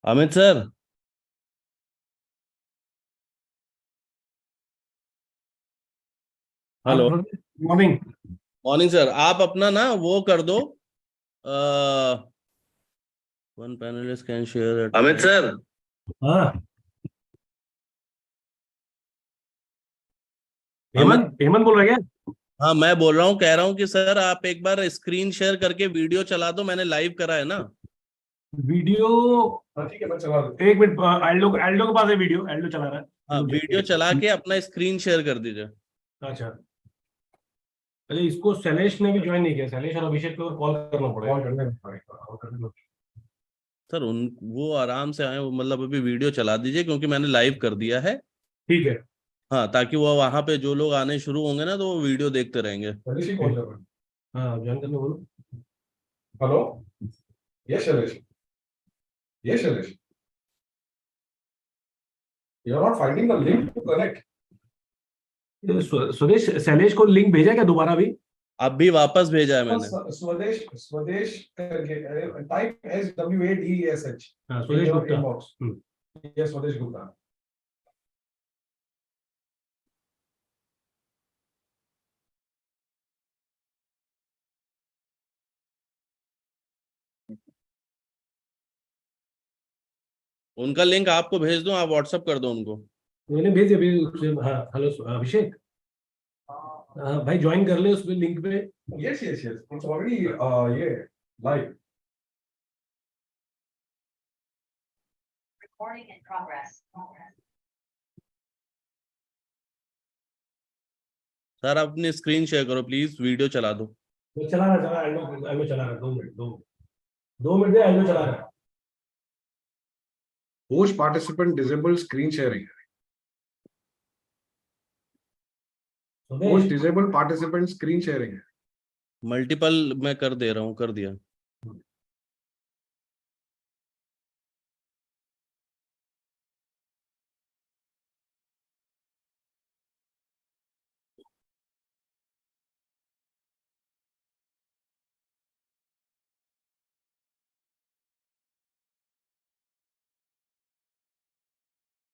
Amit sir. हाँ hello. Morning. Morning sir, आप अपना ना वो कर दो। One panelist can share Amit sir. हाँ अमित। हेमंत हेमंत बोल रहे क्या? हाँ, मैं बोल रहा हूँ, कह रहा हूँ कि सर आप एक बार स्क्रीन शेयर करके वीडियो चला दो, मैंने लाइव करा है ना। वीडियो। हाँ ठीक है, मैं चला रहा हूँ। एक मिनट, एल्डो एल्डो के पास है वीडियो, एल्डो चला रहा है। हाँ, रुक वीडियो चला जाइए। के अपना स्क्रीन शेयर कर दीजिए। अच्छा। अरे इसको शैलेश ने भी ज्वाइन नहीं किया, शैलेश और अभिषेक को कॉल करना पड़ेगा। कॉल करने दो। सर उन वो आराम से आए, वो मतलब अभी वीडियो चला दीजिए क्योंकि मैंने लाइव कर दिया है। ठीक है। हाँ, ताकि वो वहां पे जो लोग आने शुरू होंगे ना तो वो वीडियो देखते रहेंगे। शैलेश ही कॉल कर रहा है। हाँ ज्वाइन करने बोलो। Hello. Yes Shailesh. Yes Shailesh. You are not finding the link to connect. Swadesh Shailesh को लिंक भेजा क्या दोबारा भी? अभी वापस भेजा है मैंने। स्वदेश स्वदेश टाइप SWADESH। हाँ स्वदेश गुप्ता इनबॉक्स। ये स्वदेश गुप्ता। उनका लिंक आपको भेज दूं, आप व्हाट्सअप कर दो उनको। मैंने भेज दिया अभी हाँ हेलो अभिषेक। हाँ भाई ज्वाइन कर ले उस पे लिंक पे। Yes yes yes it's already ये live. Recording in progress. Sir आप अपनी स्क्रीन शेयर करो प्लीज, वीडियो चला दो। मैं चला रहा एल्डो एल्डो चला रहा 2 मिनट 2 मिनट दे एल्डो चला रहा। Host participant disable screen sharing. Host स्वदेश। disable participant screen sharing. Multiple मैं कर दे रहा हूँ, कर दिया।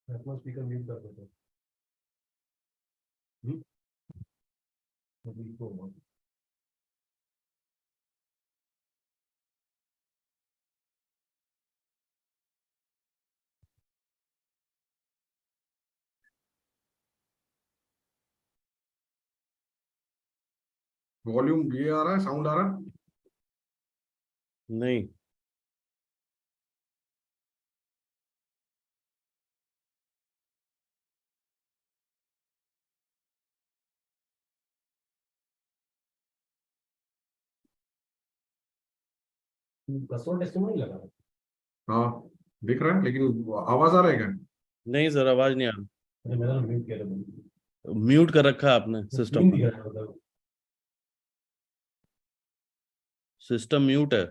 अपना स्पीकर म्यूट कर देते हैं। अभी तो Volume ये आ रहा है, sound आ रहा है. नहीं। कस्टमर टेस्टिमोनी लगा है। हाँ दिख रहा है, लेकिन आवाज आ रहा है क्या? नहीं सर, आवाज नहीं आ रही। अरे मैंने म्यूट किया था। म्यूट कर रखा है आपने स्क्रीन सिस्टम। दिख रहा है मतलब। सिस्टम म्यूट है।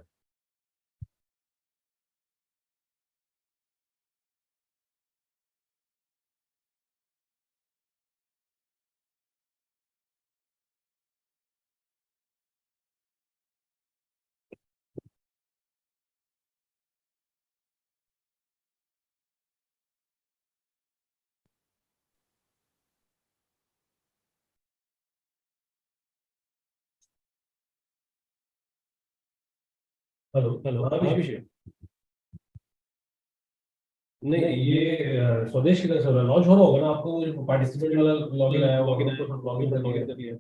हेलो हेलो हाँ अभिषेक। नहीं ये स्वदेश की तरफ से लॉन्च हो रहा होगा ना, आपको वो जो पार्टिसिपेंट वाला लॉगिन आया होगा, उसको सब लॉगिन कर लिया।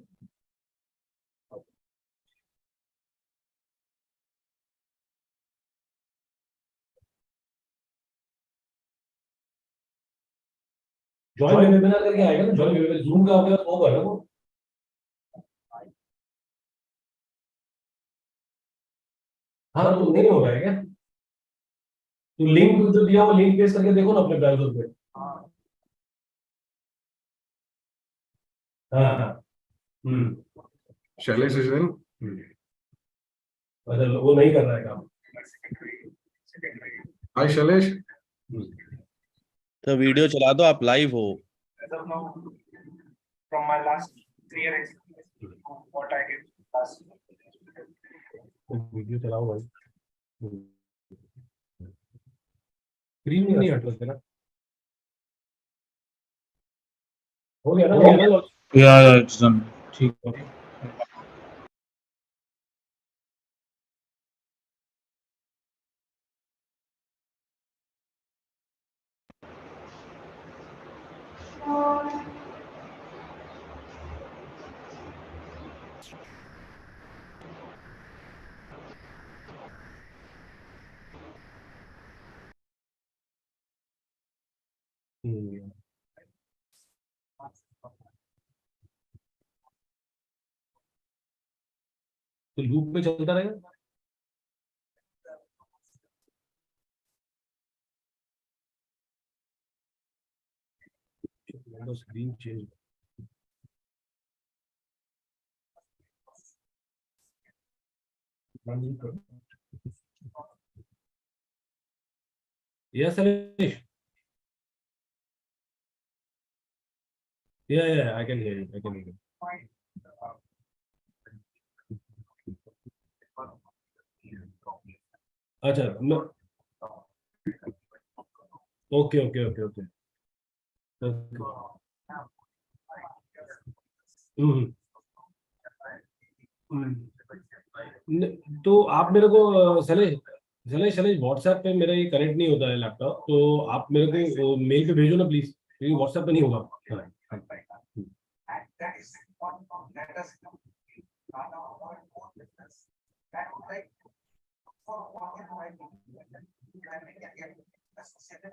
जॉइन वेबिनार करके आएगा ना, जॉइन वेबिनार जूम का होगा ना वो। हाँ तो नहीं होगा क्या? तो लिंक जो दिया वो लिंक पेस्ट करके देखो ना अपने ब्राउजर पे। हाँ हाँ। Shailesh is in. अच्छा वो नहीं कर रहा है काम। Hi शैलेश. तो वीडियो चला दो, आप लाइव हो। As of now, from my last 3-year experience, what I did last. Video चलाओ भाई। स्क्रीन नहीं हट रहा तेरा, हो गया ना? Yeah, it's done. ठीक है. तो लूप में चलता रहेगा. Screen change. Yes, Anish. Yeah, I can hear you. I can hear you. अच्छा, ओके. तो आप मेरे को शैलेश व्हाट्सएप पे मेरा ये कनेक्ट नहीं होता है लैपटॉप, तो आप मेरे को मेल पे भेजो ना प्लीज, क्योंकि व्हाट्सएप पे नहीं होगा. And that is one let us know. That would like for what can I do? And we can get associated.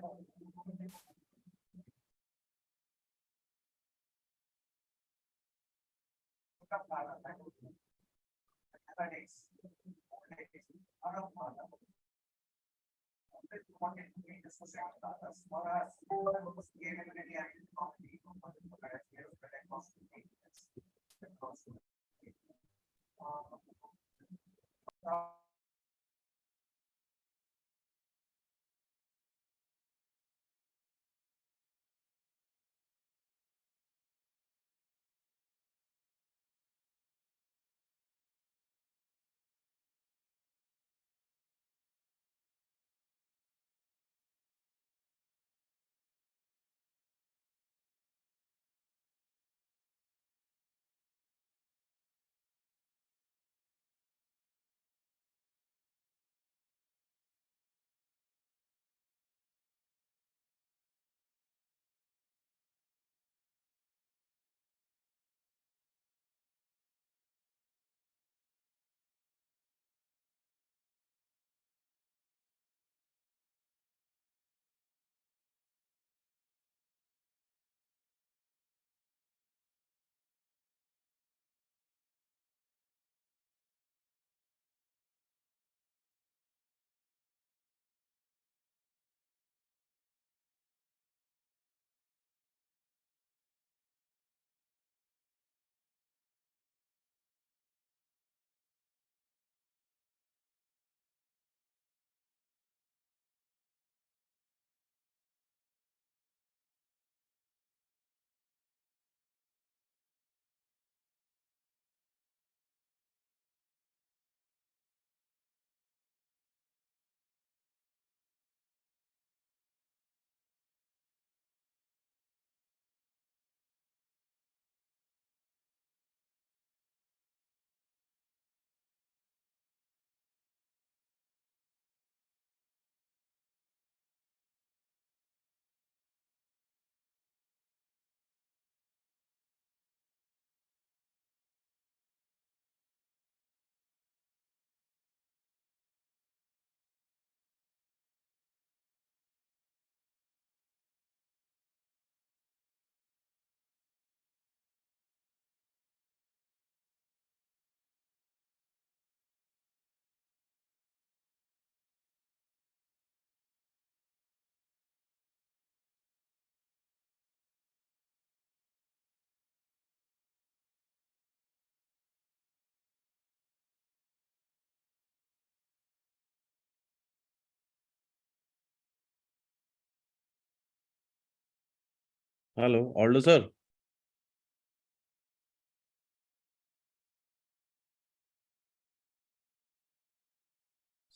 Hello ऑल्डो sir.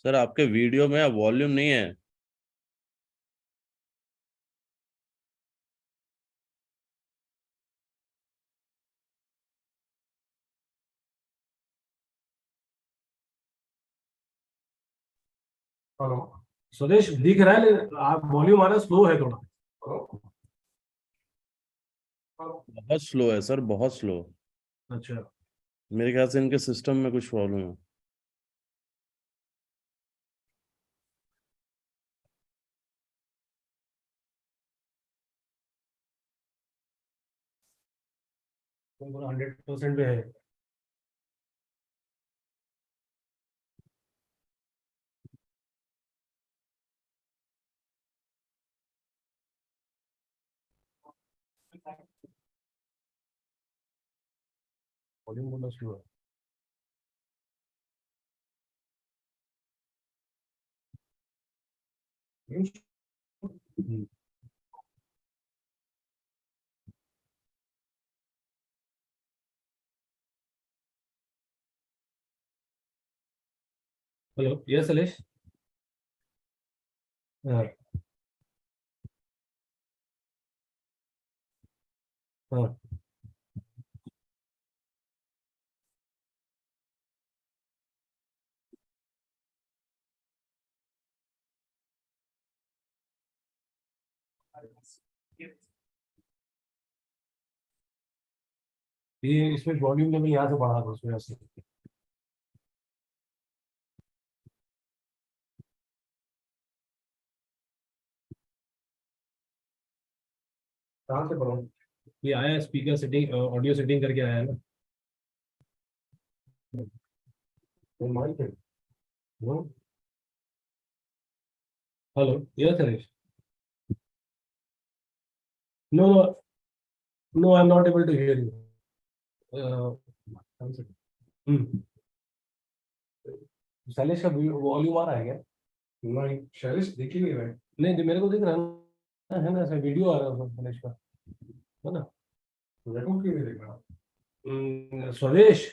Sir आपके वीडियो में वॉल्यूम नहीं है. हेलो स्वदेश दिख रहा है, लेकिन आप वॉल्यूम आ रहा है, स्लो है थोड़ा। हेलो बहुत स्लो है सर, बहुत स्लो। अच्छा, मेरे ख्याल से इनके सिस्टम में कुछ प्रॉब्लम है। तो 100% पे है। वॉल्यूम बोला स्लो है। Hello, yes Alesh. हाँ हाँ। ये इसमें वॉल्यूम लेवल यहाँ से बढ़ा दो, उस वजह से। कहाँ से बढ़ाऊं? ये आया स्पीकर सेटिंग, ऑडियो सेटिंग करके आया है ना। तो माइक है। Hello, yes Alesh. No no, no I am not able to hear you. Shailesh का वॉल्यूम आ रहा है क्या? नहीं शैलेश दिख ही नहीं रहा है। नहीं, जो मेरे को दिख रहा है ना, ऐसा वीडियो आ रहा है उसमें शैलेश का, है ना। मेरे को क्यों नहीं दिख रहा? स्वदेश,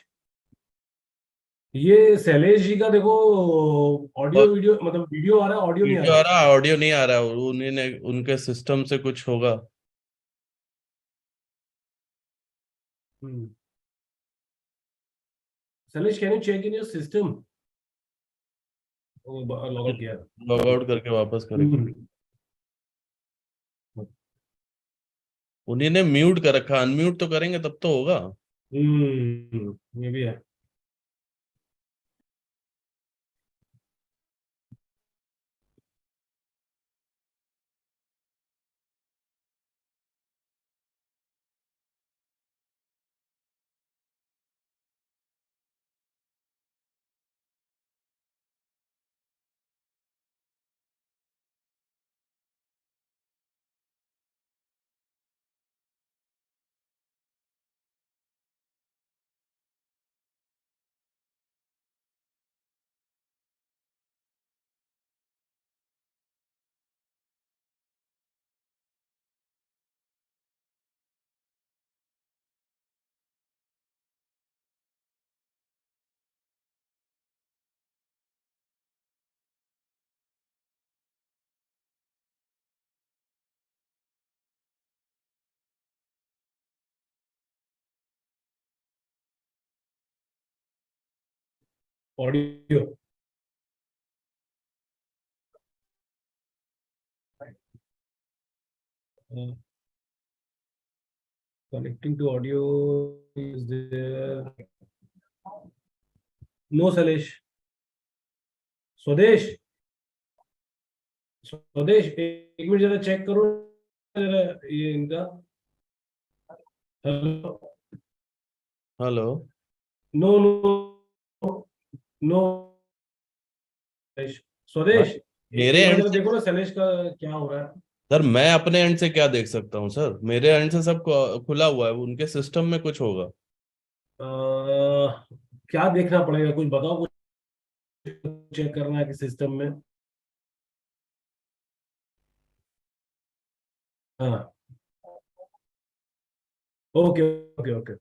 ये शैलेश जी का देखो, ऑडियो और वीडियो मतलब वीडियो आ रहा है, ऑडियो नहीं आ वीडियो रहा आ है। रहा है, ऑडियो नहीं आ रहा है। उन्होंने उनके सिस्टम से कुछ होगा। Hmm. Shailesh, can you check in your system? Log out किया। लॉग आउट करके वापस करें। हम्म। उन्हीं ने म्यूट कर रखा, अनम्यूट तो करेंगे तब तो होगा। ये भी है। Audio connecting to audio is there. No Shailesh. Swadesh, Swadesh, एक मिनट जरा चेक करो जरा, ये इनका। Hello. Hello. No no no. हाँ, स्वदेश, मेरे एक बार एंड जरा से। देखो ना शैलेश का क्या हो रहा है। सर मैं अपने एंड से क्या देख सकता हूँ सर? मेरे एंड से सब खुला हुआ है, उनके सिस्टम में कुछ होगा। क्या देखना पड़ेगा, कुछ बताओ, कुछ चेक करना है कि सिस्टम में। हाँ। Okay okay okay.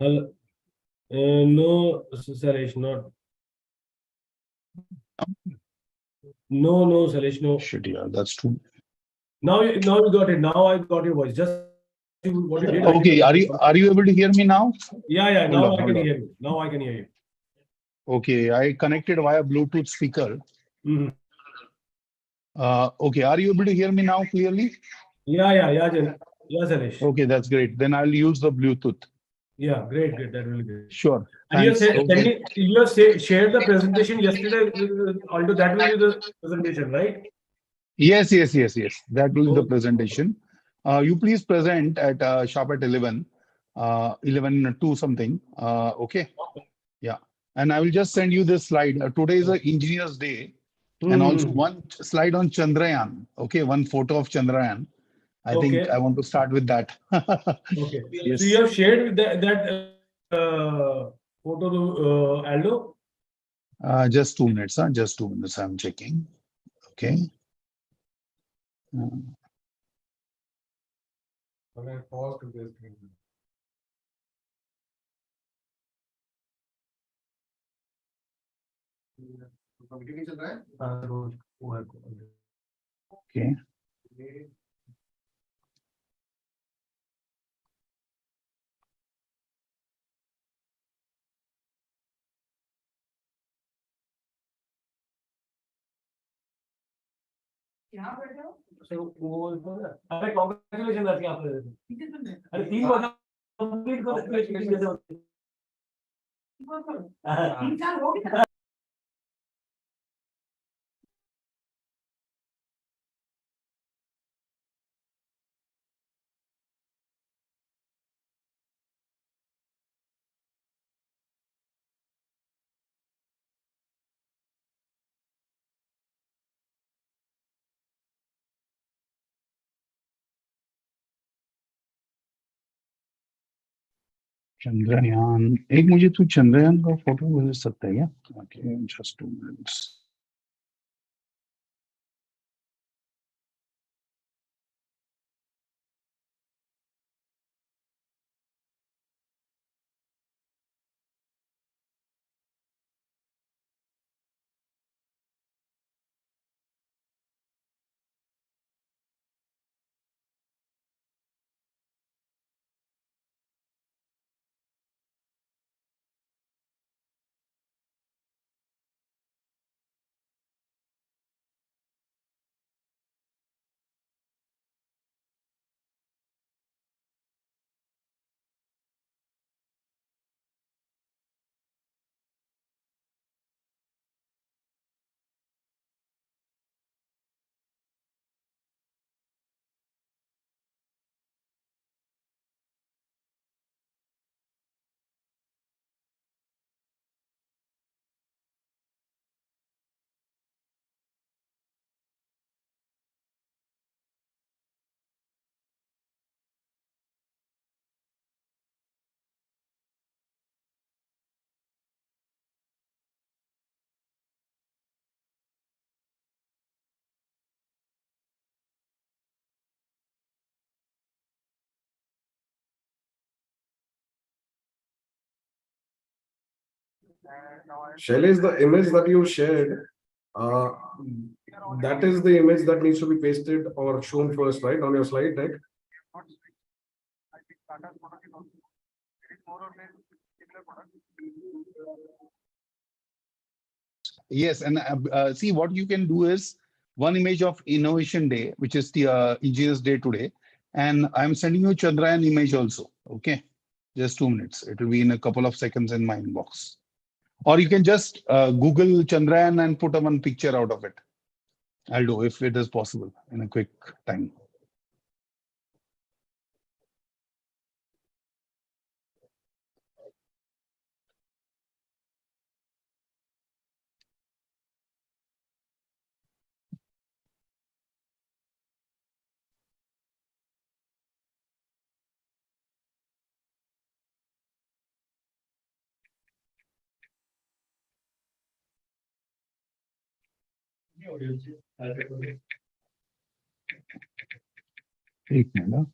Hello. No, Suresh, not. No, Suresh, no. Shit, yeah, that's true. Now you got it. Now I got your voice. Just what you did. Okay, are you able to hear me now? Yeah. Hold Now on, I can hold on. hear you. Now I can hear you. Okay, I connected via Bluetooth speaker. Mhm. Okay, are you able to hear me now clearly? Yeah, Suresh. Okay, that's great. Then I'll use the Bluetooth. Yeah, great. That will be great. Sure. And you Thanks. Okay. shared the presentation yesterday. Although that will be the presentation, right? Yes. That will be the Oh, presentation. You please present at sharp at 11, 11 to something. Okay. Yeah. And I will just send you this slide. Today is a Engineers Day, and also hmm. one slide on Chandrayaan. Okay, one photo of Chandrayaan. I think I Okay. want to start with that. Okay. So you Yes. have shared photo to Aldo? Just 2 minutes. Just 2 minutes. I'm checking. Okay. Uh, Okay, pause to this thing. Meeting नहीं चल रहा है रोज वो है okay. यहाँ बैठे हो अरे कॉन्ग्रेचुलेशन करके आप अरे 3 वर्ष कंप्लीट कर 3 साल हो गया चंद्रयान एक मुझे तू चंद्रयान का फोटो भेज सकता है क्या? Okay, just 2 minutes. Shailesh, the image that you shared, uh, that is the image that needs to be pasted or shown first, right, on your slide deck. Yes, and see what you can do is one image of Innovation Day, which is the Engineers Day today, and I'm sending you Chandrayaan image also. Okay, just 2 minutes. It will be in a couple of seconds in my inbox. Or you can just Google Chandrayaan and put a one picture out of it. I'll do if it is possible in a quick time. एक minute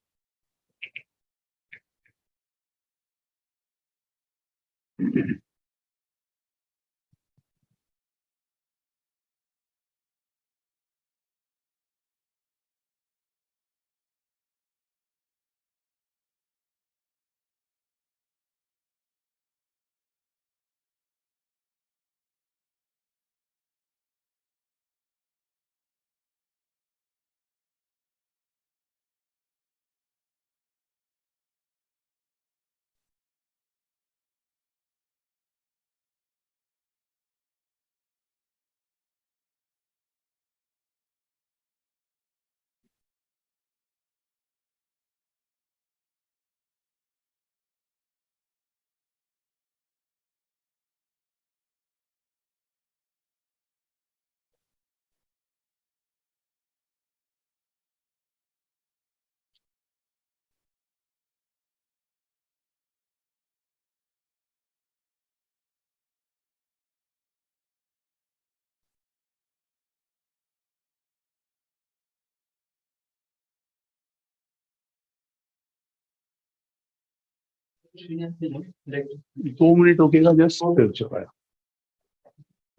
2 minute रुकेगा just फिर चुका है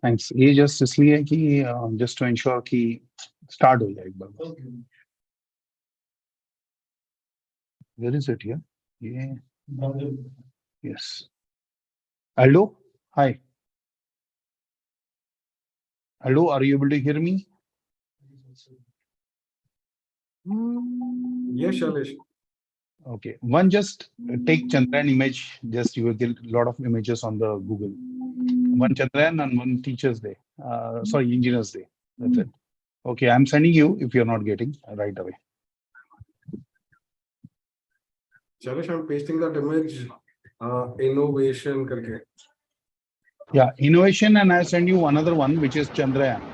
thanks ये just इसलिए कि just to ensure कि start हो जाए एक बार वेयर इज इट हियर ये yes hello hi hello are you able to hear me Yes, Shailesh. Okay, one just take Chandrayaan image. Just you will get a lot of images on the Google. One Chandrayaan and one Teachers Day. Sorry, Engineers Day. That's it. Okay, I'm sending you if you're not getting right away. Shailesh, I'm pasting that image. Innovation karke. Yeah, innovation, and I send you another one which is Chandrayaan.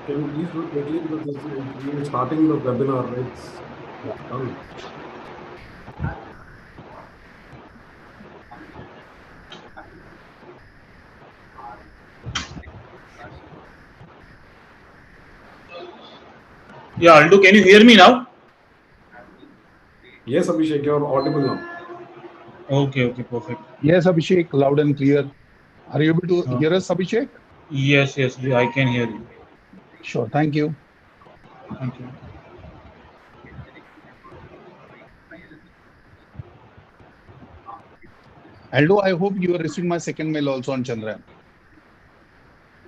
Can you please do it quickly because this is we are starting the webinar. It's done. Yeah, Aldo, can you hear me now? Yes, Abhishek, you're audible now. Okay, perfect. Yes, Abhishek, loud and clear. Are you able to hear us, Abhishek? Yes, I can hear you. Sure, thank you. Thank you. Aldo, I hope you are receiving my second mail also on Chandrayaan.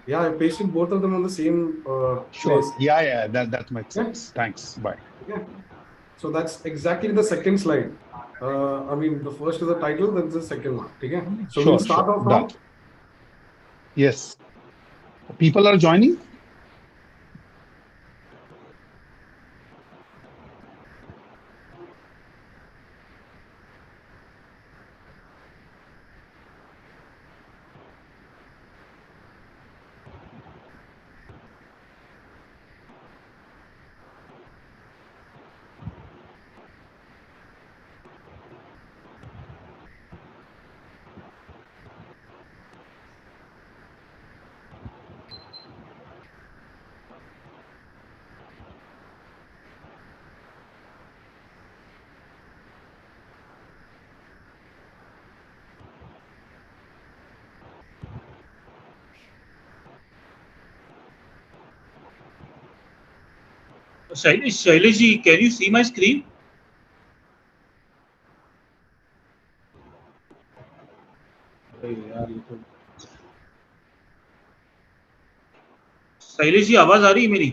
Yeah, I pasted both of them on the same Sure. place. Yeah, that makes sense. Thanks. Bye. Yeah. So that's exactly the second slide. I mean, the first is the title, then the second one. Okay. So Sure, we'll start off done. now. Yes. People are joining. Shailesh ji, can you see my screen? Shailesh ji आवाज आ रही है मेरी?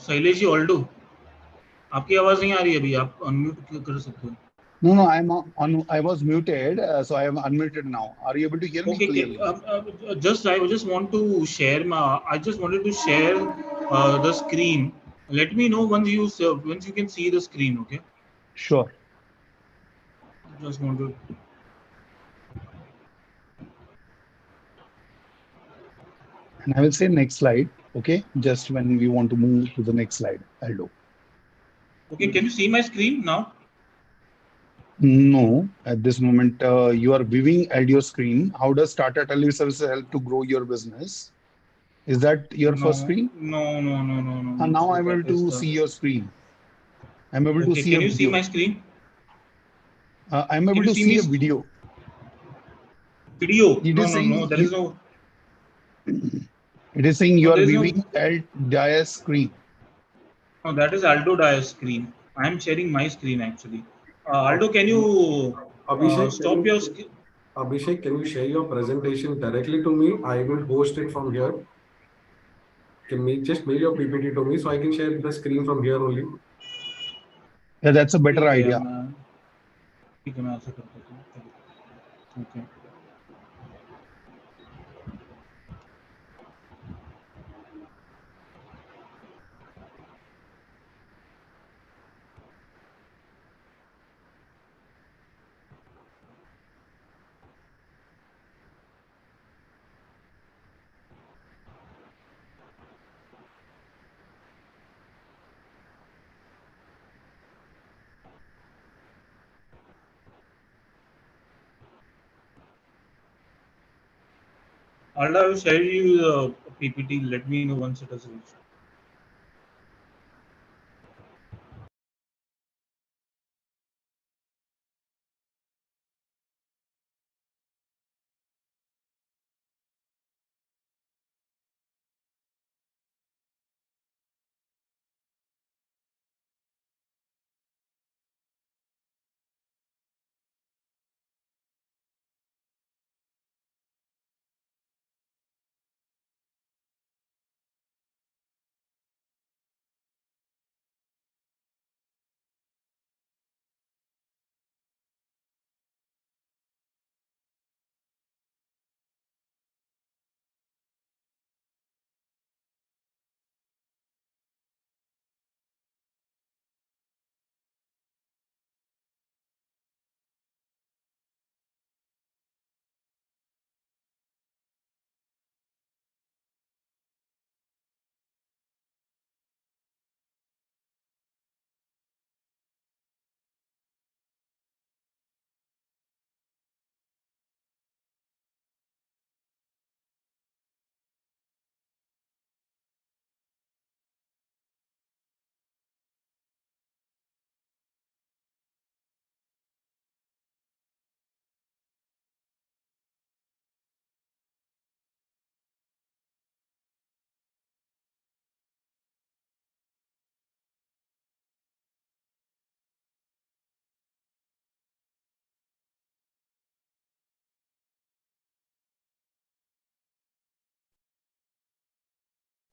शैलेश जी ऑल्डो, आपकी आवाज नहीं आ रही है अभी, आप अनम्यूट कर सकते हो. No, I'm on. I was muted, so I am unmuted now. Are you able to hear me clearly? I just want to share I just wanted to share the screen. Let me know once you can see the screen. Okay. Sure. Just want to. And I will say next slide. Okay. Just when we want to move to the next slide, I'll do. Okay. Can you see my screen now? No, at this moment, you are viewing at your screen. How does Tata Teleservices help to grow your business? Is that your first screen? No. And now I'm able to see your screen. I'm able to Okay, see can a you see video. my screen? I'm able Can you to see see me? a video. Video? It No, is no, saying no. There is no. it is saying you No, are there is no. viewing LDIS screen. No, that is Aldo Dias screen. I am sharing my screen actually. Aldo, can you Abhishek, stop your screen? Abhishek, can you share your presentation directly to me? I will host it from here. Can you just mail your PPT to me so I can share the screen from here only? Yeah, that's a better ठीक है idea. मैं ठीक है मैं ऐसा कर देता हूँ. Okay. Aldo, I will share you the PPT. Let me know once it has reached.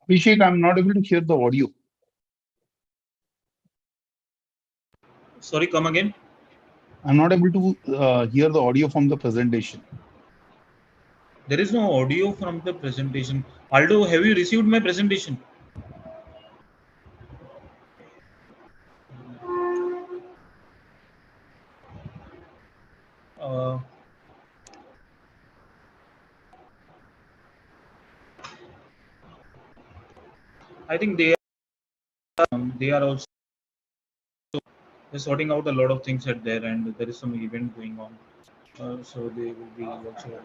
Abhishek, I'm not able to hear the audio. Sorry, come again. I'm not able to hear the audio from the presentation. There is no audio from the presentation. Aldo, have you received my presentation? Uh, I think they are also sorting out a lot of things at there, and there is some event going on. So they will be also.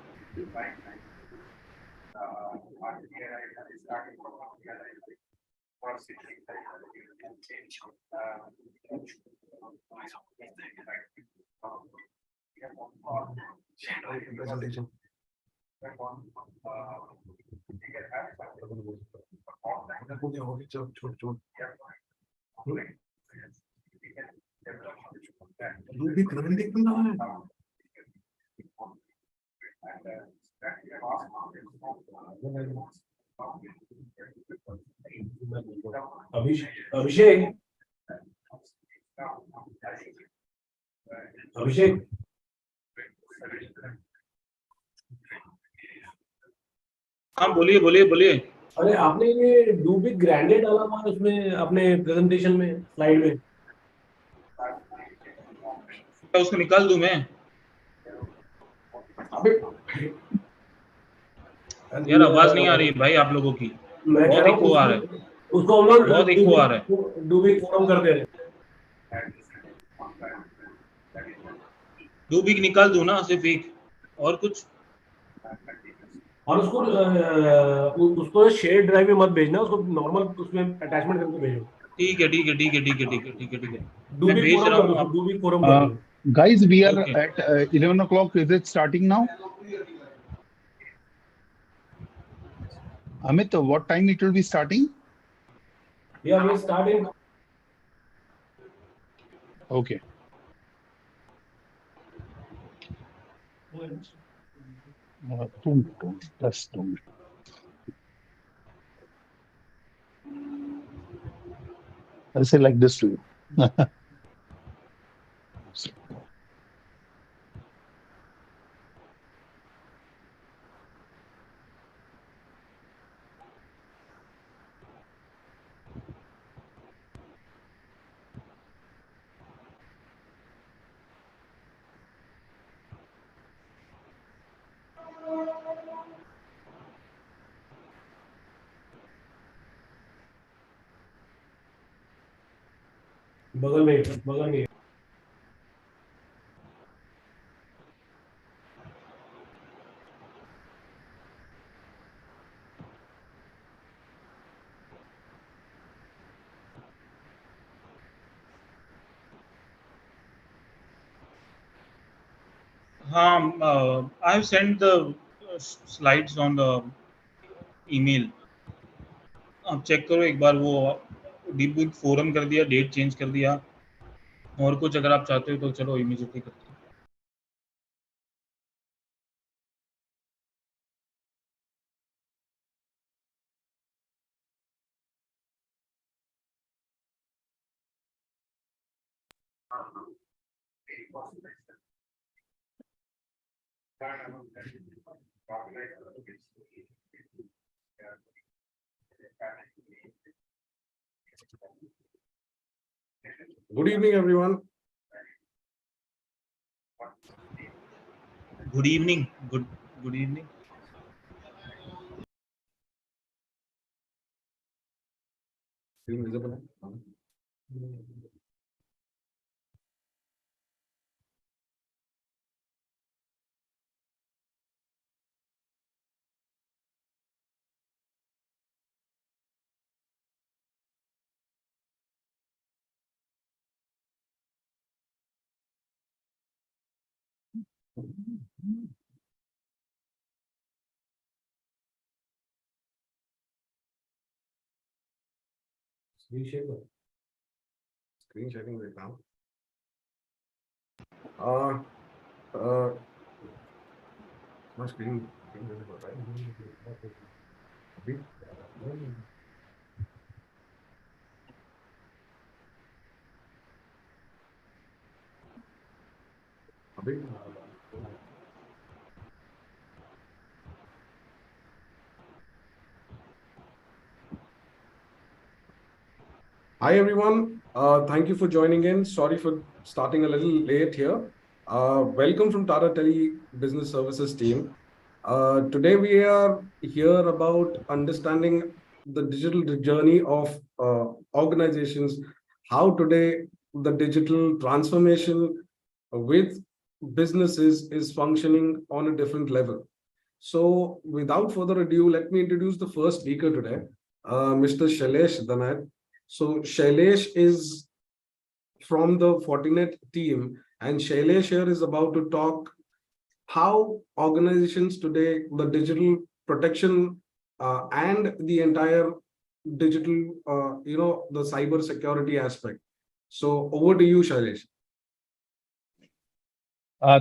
Presentation. अभिषेक अभिषेक हाँ बोलिए बोलिए बोलिए. अरे आपने ये do big Grande डाला हुआ है उसमें अपने प्रेजेंटेशन में स्लाइड में. क्या उसको निकाल दूं मैं? अबे यार आवाज नहीं आ रही भाई आप लोगों की. मैं कह बहुत रहा हूँ इको आ रहा है. उसको हम लोग बहुत इको आ रहा है. डू बिग फोरम कर दे रहे हैं. डू बिग निकाल दूं ना सिर्फ एक और कुछ. और उसको शेयर ड्राइव में मत भेजना, उसको नॉर्मल उसमें अटैचमेंट करके भेजो. ठीक है ठीक है ठीक है ठीक है ठीक है ठीक है ठीक है Do मैं भी भेज forum रहा कर हूँ दो, आप do भी forum कर दो. Guys, we are Okay. at 11 o'clock. Is it starting now? Amit, what time it will be starting? Yeah, we are starting. Okay. That's 2 minutes. I'll say like this to you. बगल में. I have sent the slides on the email. आप check करो एक बार वो डीबुक forum कर दिया date change कर दिया और कुछ अगर आप चाहते हो तो चलो इमीडिएटली करते हैं Good evening, everyone. Good evening good evening Screen visible? Screen share करो. Screen sharing right now. My screen visible, right? अभी? अभी? Hi everyone, thank you for joining in. Sorry for starting a little late here. Welcome from Tata Tele Business Services team. Today we are here about understanding the digital journey of organizations, how today the digital transformation with businesses is functioning on a different level. So without further ado, let me introduce the first speaker today, Mr. Shailesh Danad. So Shailesh is from the Fortinet team, and Shailesh here is about to talk how organizations today, the digital protection and the entire digital, the cyber security aspect. So over to you, Shailesh.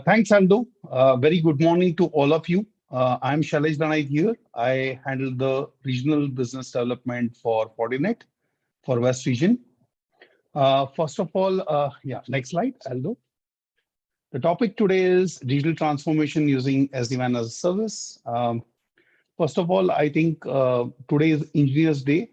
Thanks, Aldo. Very good morning to all of you. I'm Shailesh Danai here. I handle the regional business development for Fortinet for West Region. First of all, next slide, Aldo. The topic today is digital transformation using SD-WAN as a service. First of all, I think today is Engineers Day.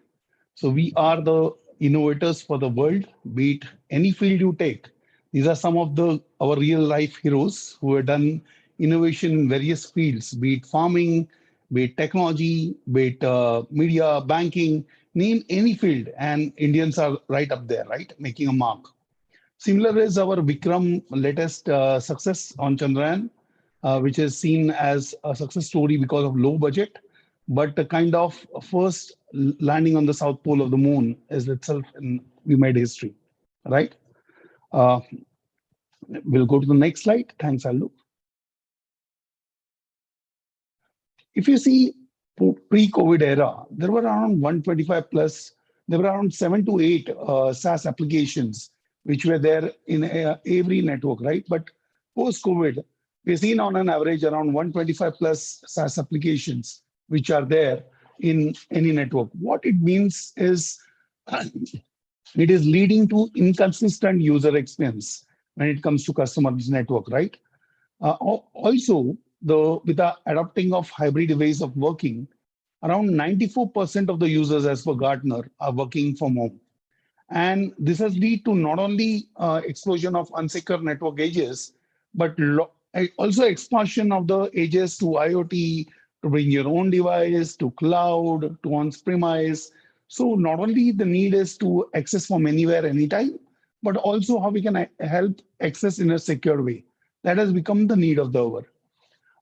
So we are the innovators for the world, be it any field you take. These are some of our real life heroes who have done innovation in various fields, be it farming, be it technology, be it media, banking, name any field, and Indians are right up there, right, making a mark. Similar is our Vikram latest success on Chandrayaan, which is seen as a success story because of low budget, but the kind of first landing on the south pole of the moon is itself an we made history, right? We'll go to the next slide. Thanks, Allu. If you see pre-COVID era, there were around 125 plus, there were around 7 to 8 SaaS applications which were there in every network, right? But post-COVID, we've seen on an average around 125 plus SaaS applications which are there in any network. What it means is it is leading to inconsistent user experience when it comes to customers network, right? Also, with the adopting of hybrid ways of working, around 94% of the users, as per Gartner, are working from home. And this has led to not only explosion of unsecure network edges, but also expansion of the edges to IoT, to bring your own device, to cloud, to on-premise. So not only the need is to access from anywhere, anytime, but also how we can help access in a secure way. That has become the need of the hour.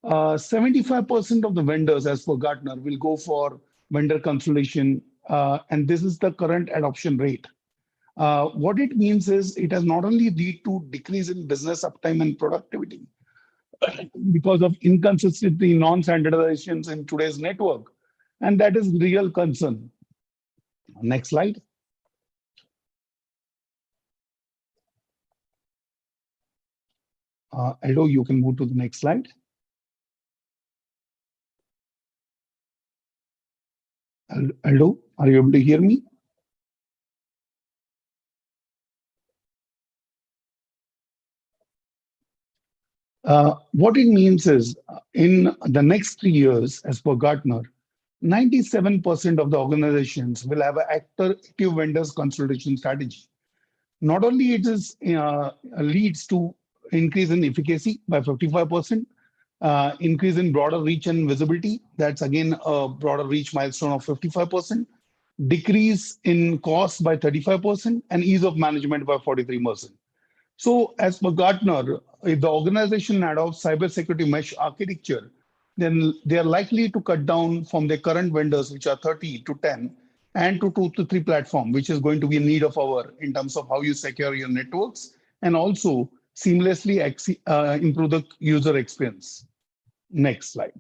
75% of the vendors, as per Gartner, will go for vendor consolidation, and this is the current adoption rate. What it means is it has not only led to decrease in business uptime and productivity because of inconsistency, non-standardizations in today's network, and that is real concern. Next slide. Aldo, you can move to the next slide. Aldo, are you able to hear me? What it means is in the next 3 years, as per Gartner, 97% of the organizations will have an active vendors consolidation strategy. Not only it is leads to increase in efficacy by 55%, increase in broader reach and visibility. That's again a broader reach milestone of 55%, decrease in cost by 35%, and ease of management by 43%. So as per Gartner, if the organization adopts cybersecurity mesh architecture, then they are likely to cut down from their current vendors, which are 30 to 10, and to 2 to 3 platform, which is going to be a need of our in terms of how you secure your networks and also seamlessly improve the user experience. Next slide.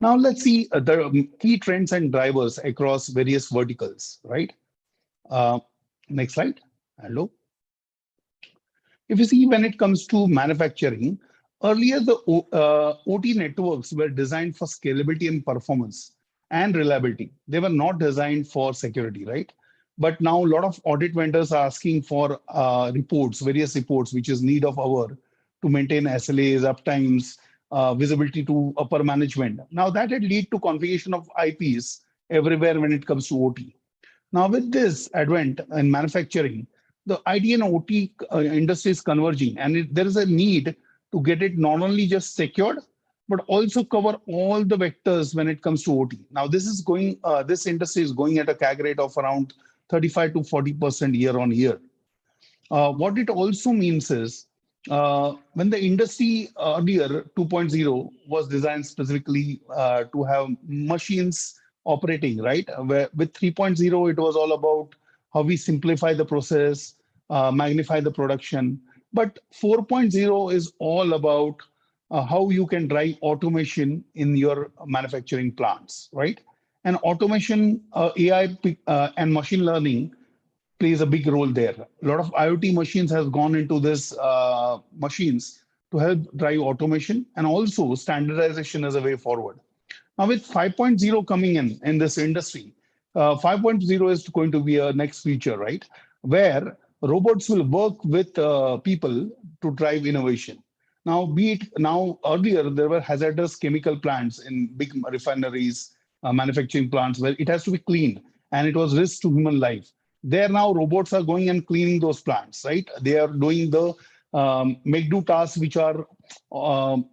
Now let's see the key trends and drivers across various verticals, right? Next slide. Hello. If you see when it comes to manufacturing, earlier the OT networks were designed for scalability and performance and reliability. They were not designed for security, right? But now a lot of audit vendors are asking for reports, various reports, which is need of our to maintain SLAs, uptimes, visibility to upper management. Now that had lead to configuration of IPs everywhere when it comes to OT. Now with this advent in manufacturing, the IT and OT industry is converging, and there is a need to get it not only just secured, but also cover all the vectors when it comes to OT. Now this is going, this industry is going at a CAGR rate of around 35 to 40% year on year. What it also means is when the industry earlier 2.0 was designed specifically to have machines operating, right? Where with 3.0, it was all about how we simplify the process, magnify the production. But 4.0 is all about how you can drive automation in your manufacturing plants, right? And automation, AI and machine learning plays a big role there. A lot of IoT machines has gone into this machines to help drive automation and also standardization as a way forward. Now with 5.0 coming in this industry, 5.0 is going to be a next feature, right? Where robots will work with people to drive innovation. Now, be it now earlier, there were hazardous chemical plants in big refineries, manufacturing plants where it has to be cleaned and it was risk to human life. There now robots are going and cleaning those plants, right? They are doing the make-do tasks which are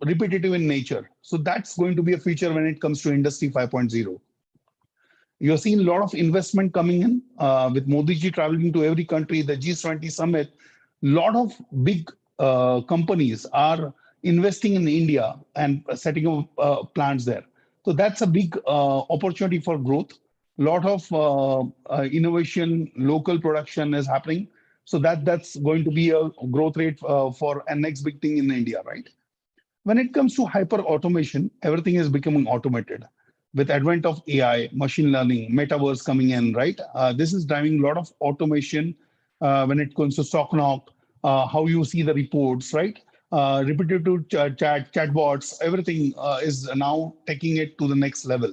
repetitive in nature. So that's going to be a feature when it comes to Industry 5.0. You're seeing a lot of investment coming in with Modi ji traveling to every country, the G20 summit. A lot of big companies are investing in India and setting up plants there. So that's a big opportunity for growth. Lot of innovation, local production is happening. So that's going to be a growth rate for a next big thing in India, right? When it comes to hyper automation, everything is becoming automated. With advent of AI, machine learning, metaverse coming in, right? This is driving a lot of automation when it comes to stock knock, how you see the reports, right? Repetitive chatbots, everything is now taking it to the next level.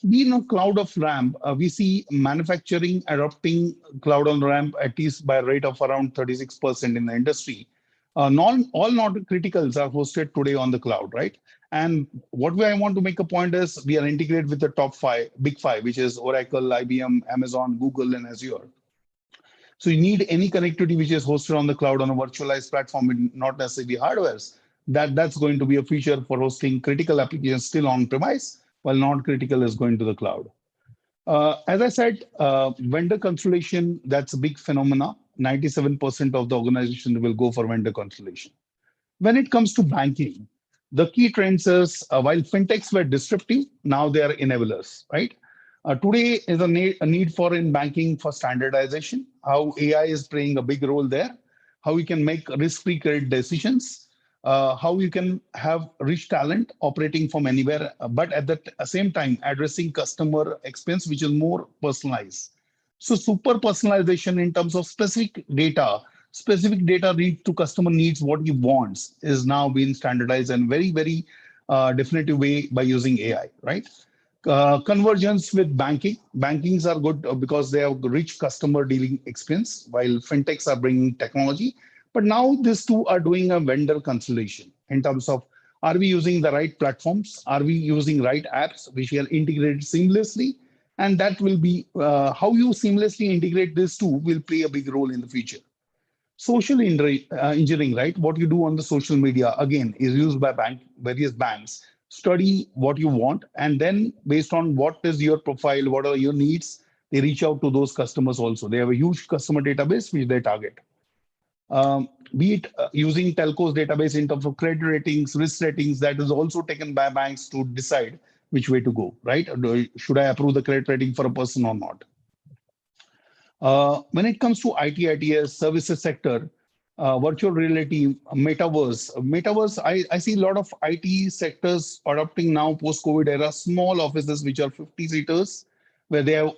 We know cloud of ramp. We see manufacturing adopting cloud on ramp at least by a rate of around 36% in the industry. All not criticals are hosted today on the cloud, right? And what I want to make a point is we are integrated with the top five, big five, which is Oracle, IBM, Amazon, Google, and Azure. So you need any connectivity which is hosted on the cloud on a virtualized platform, and not necessarily hardwares. That's going to be a feature for hosting critical applications still on premise, while non-critical is going to the cloud. As I said, vendor consolidation, that's a big phenomena. 97% of the organization will go for vendor consolidation. When it comes to banking, the key trends is while fintechs were disruptive, now they are enablers, right? Today is a need for in banking for standardization, how AI is playing a big role there, how we can make risk-free credit decisions, how you can have rich talent operating from anywhere, but at the same time addressing customer experience, which is more personalized. So super personalization in terms of specific data read to customer needs, what he wants is now being standardized in very definitive way by using AI, right? Convergence with banking. Bankings are good because they have rich customer dealing experience, while fintechs are bringing technology. But now these two are doing a vendor consolidation in terms of, are we using the right platforms? Are we using right apps which are integrated seamlessly? And that will be how you seamlessly integrate these two will play a big role in the future. Social engineering, right? What you do on the social media, again, is used by various banks. Study what you want, and then based on what is your profile, what are your needs, they reach out to those customers also. They have a huge customer database which they target. Be it using telcos database in terms of credit ratings, risk ratings, that is also taken by banks to decide which way to go, right? Should I approve the credit rating for a person or not? When it comes to IT, ITS, services sector, virtual reality, metaverse, I see a lot of IT sectors adopting now post-COVID era, small offices which are 50 seaters, where they have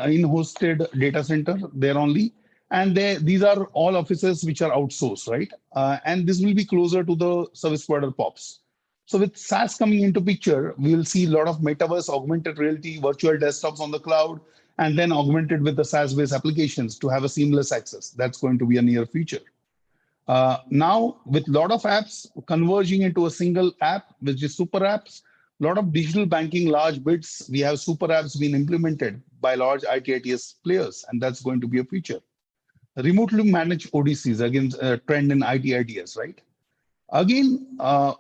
in-hosted data center there only. And these are all offices which are outsourced, right? And this will be closer to the service provider POPs. So with SaaS coming into picture, we will see a lot of metaverse, augmented reality, virtual desktops on the cloud, and then augmented with the SaaS-based applications to have a seamless access. That's going to be a near future. Now, with a lot of apps converging into a single app, which is super apps, a lot of digital banking, large bits, we have super apps being implemented by large IT/ITS players, and that's going to be a feature. Remotely managed ODCs, again, a trend in IT/ITS, right? Again,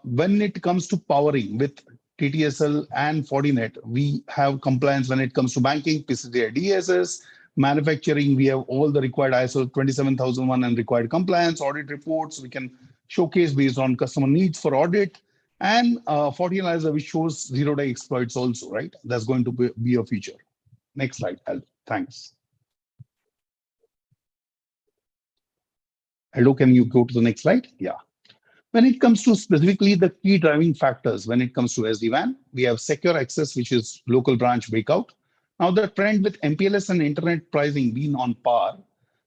when it comes to powering with TTSL and Fortinet, we have compliance when it comes to banking, PCI DSS, manufacturing, we have all the required ISO 27001 and required compliance, audit reports, we can showcase based on customer needs for audit, and Fortinet which shows zero-day exploits also, right? That's going to be a feature. Next slide, Al. Thanks. Hello, can you go to the next slide? Yeah. When it comes to specifically the key driving factors, when it comes to SD-WAN, we have secure access, which is local branch breakout. Now the trend with MPLS and internet pricing being on par,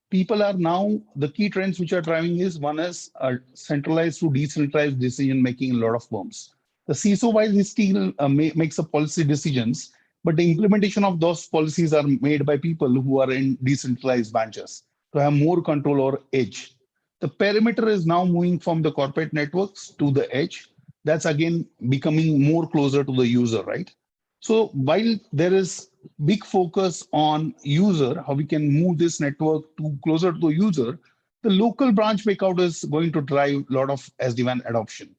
people are now, the key trends which are driving is, one is centralized to decentralized decision-making in a lot of firms. The CISO-wise still makes the policy decisions, but the implementation of those policies are made by people who are in decentralized branches to have more control or edge. The perimeter is now moving from the corporate networks to the edge. That's again becoming more closer to the user, right? So while there is big focus on user, how we can move this network to closer to the user, the local branch breakout is going to drive a lot of SD-WAN adoption.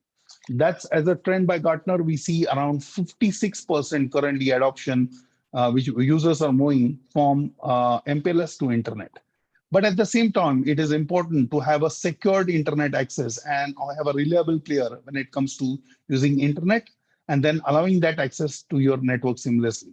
That's as a trend by Gartner, we see around 56% currently adoption, which users are moving from MPLS to internet. But at the same time, it is important to have a secured internet access and have a reliable player when it comes to using internet. and then allowing that access to your network seamlessly.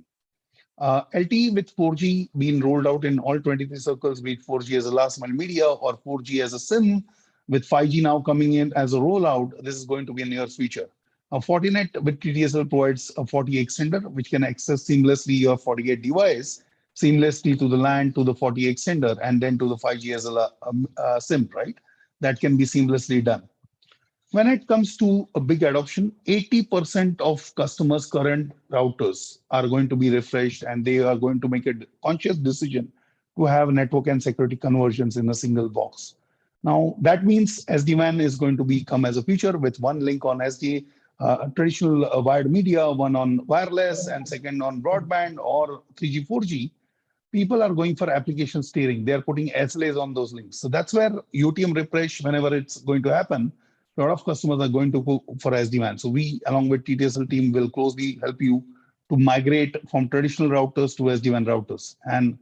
LTE with 4G being rolled out in all 23 circles, be it 4G as a last mile media or 4G as a SIM, with 5G now coming in as a rollout, this is going to be a near future. Fortinet with TTSL provides a 40 extender, which can access seamlessly your 48 device seamlessly to the LAN, to the 40 extender, and then to the 5G as a SIM, right? That can be seamlessly done. When it comes to a big adoption, 80% of customers' current routers are going to be refreshed, and they are going to make a conscious decision to have network and security conversions in a single box. Now, that means SD-WAN is going to become as a feature with one link on SD, traditional wired media, one on wireless, and second on broadband or 3G, 4G. People are going for application steering. They're putting SLAs on those links. So that's where UTM refresh, whenever it's going to happen, a lot of customers are going to go for SD-WAN. So we, along with TTSL team, will closely help you to migrate from traditional routers to SD-WAN routers. And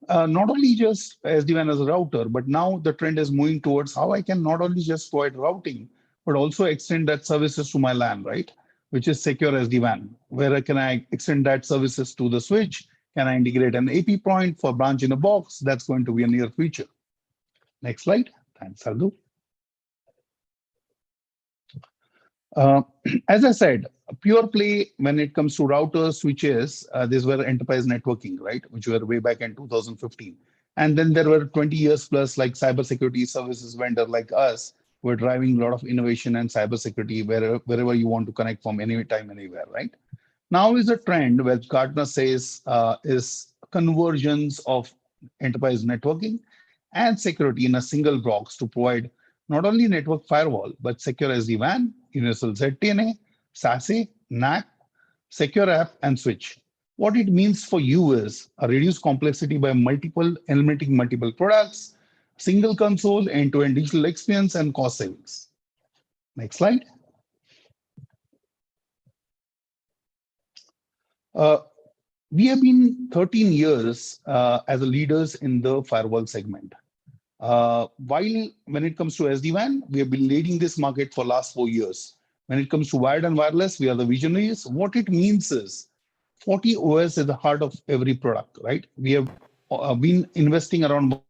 not only just SD-WAN as a router, but now the trend is moving towards how I can not only just provide routing, but also extend that services to my LAN, right? Which is secure SD-WAN. Where can I extend that services to the switch? Can I integrate an AP point for branch in a box? That's going to be a near future. Next slide. Thanks, Sardu. As I said, a pure play when it comes to routers, switches, these were enterprise networking, right? Which were way back in 2015. And then there were 20 years plus like cybersecurity services vendor like us were driving a lot of innovation and cybersecurity wherever you want to connect from anytime, anywhere, right? Now is a trend where Gartner says is convergence of enterprise networking and security in a single box to provide not only network firewall, but secure SD-WAN, universal ZTNA, SASE, NAC, secure app, and switch. What it means for you is a reduced complexity by eliminating multiple products, single console, end-to-end digital experience, and cost savings. Next slide. We have been 13 years as a leaders in the firewall segment. While when it comes to SD-WAN, we have been leading this market for last 4 years. When it comes to wired and wireless, we are the visionaries. What it means is 40 OS is the heart of every product, right? We have been investing around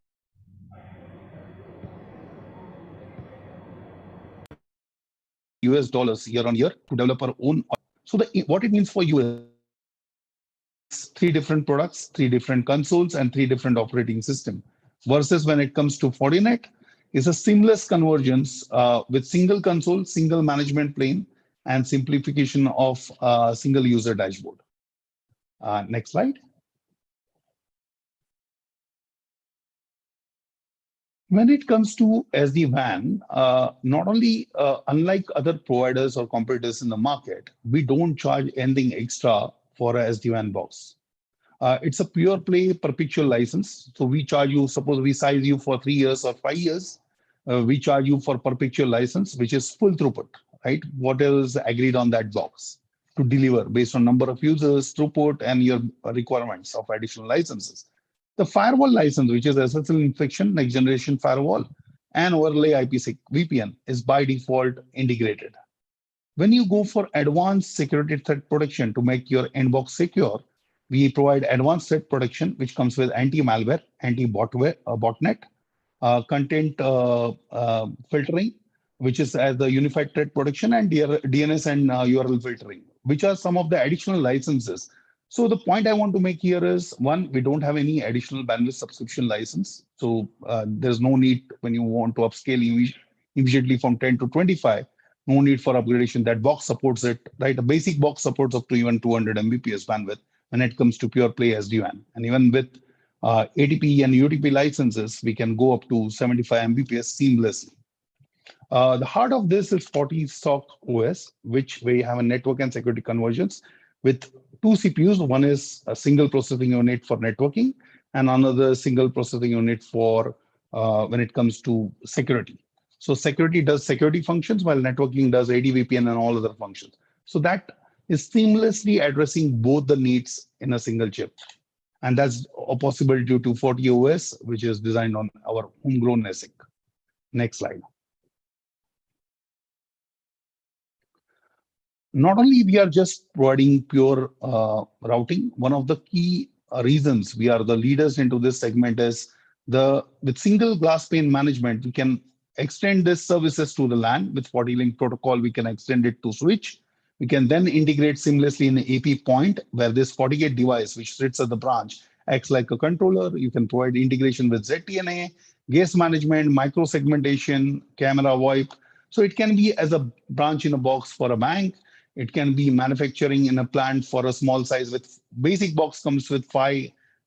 US dollars year on year to develop our own. So what it means for you is 3 different products, 3 different consoles, and 3 different operating systems. Versus when it comes to Fortinet, is a seamless convergence with single console, single management plane, and simplification of single user dashboard. Next slide. When it comes to SD-WAN, not only unlike other providers or competitors in the market, we don't charge anything extra for a SD-WAN box. It's a pure play perpetual license. So we charge you, suppose we size you for 3 years or 5 years, we charge you for perpetual license, which is full throughput, right? What is agreed on that box to deliver based on number of users, throughput, and your requirements of additional licenses. The firewall license, which is SSL infection, next generation firewall, and overlay IPsec VPN is by default integrated. When you go for advanced security threat protection to make your inbox secure, we provide advanced threat protection, which comes with anti-malware, anti-botnet, content filtering, which is as the unified threat protection, and DNS and URL filtering, which are some of the additional licenses. So the point I want to make here is, one, we don't have any additional bandwidth subscription license. So there's no need when you want to upscale immediately from 10 to 25, no need for upgradation. That box supports it, right? A basic box supports up to even 200 Mbps bandwidth when it comes to pure play SD-WAN. And even with ATP and UTP licenses, we can go up to 75 Mbps seamlessly. The heart of this is FortiSOC OS, which we have a network and security convergence with 2 CPUs. One is a single processing unit for networking, and another single processing unit for when it comes to security. So security does security functions, while networking does AD VPN and all other functions. So that is seamlessly addressing both the needs in a single chip. And that's possible due to FortiOS, which is designed on our homegrown ASIC. Next slide. not only we are just providing pure routing, one of the key reasons we are the leaders into this segment is with single glass pane management, we can extend this services to the LAN with 40 link protocol. We can extend it to switch. We can then integrate seamlessly in the AP point where this 40 device, which sits at the branch, acts like a controller. You can provide integration with ZTNA, gas management, micro segmentation, camera VoIP. So it can be as a branch in a box for a bank. It can be manufacturing in a plant for a small size with basic box comes with 5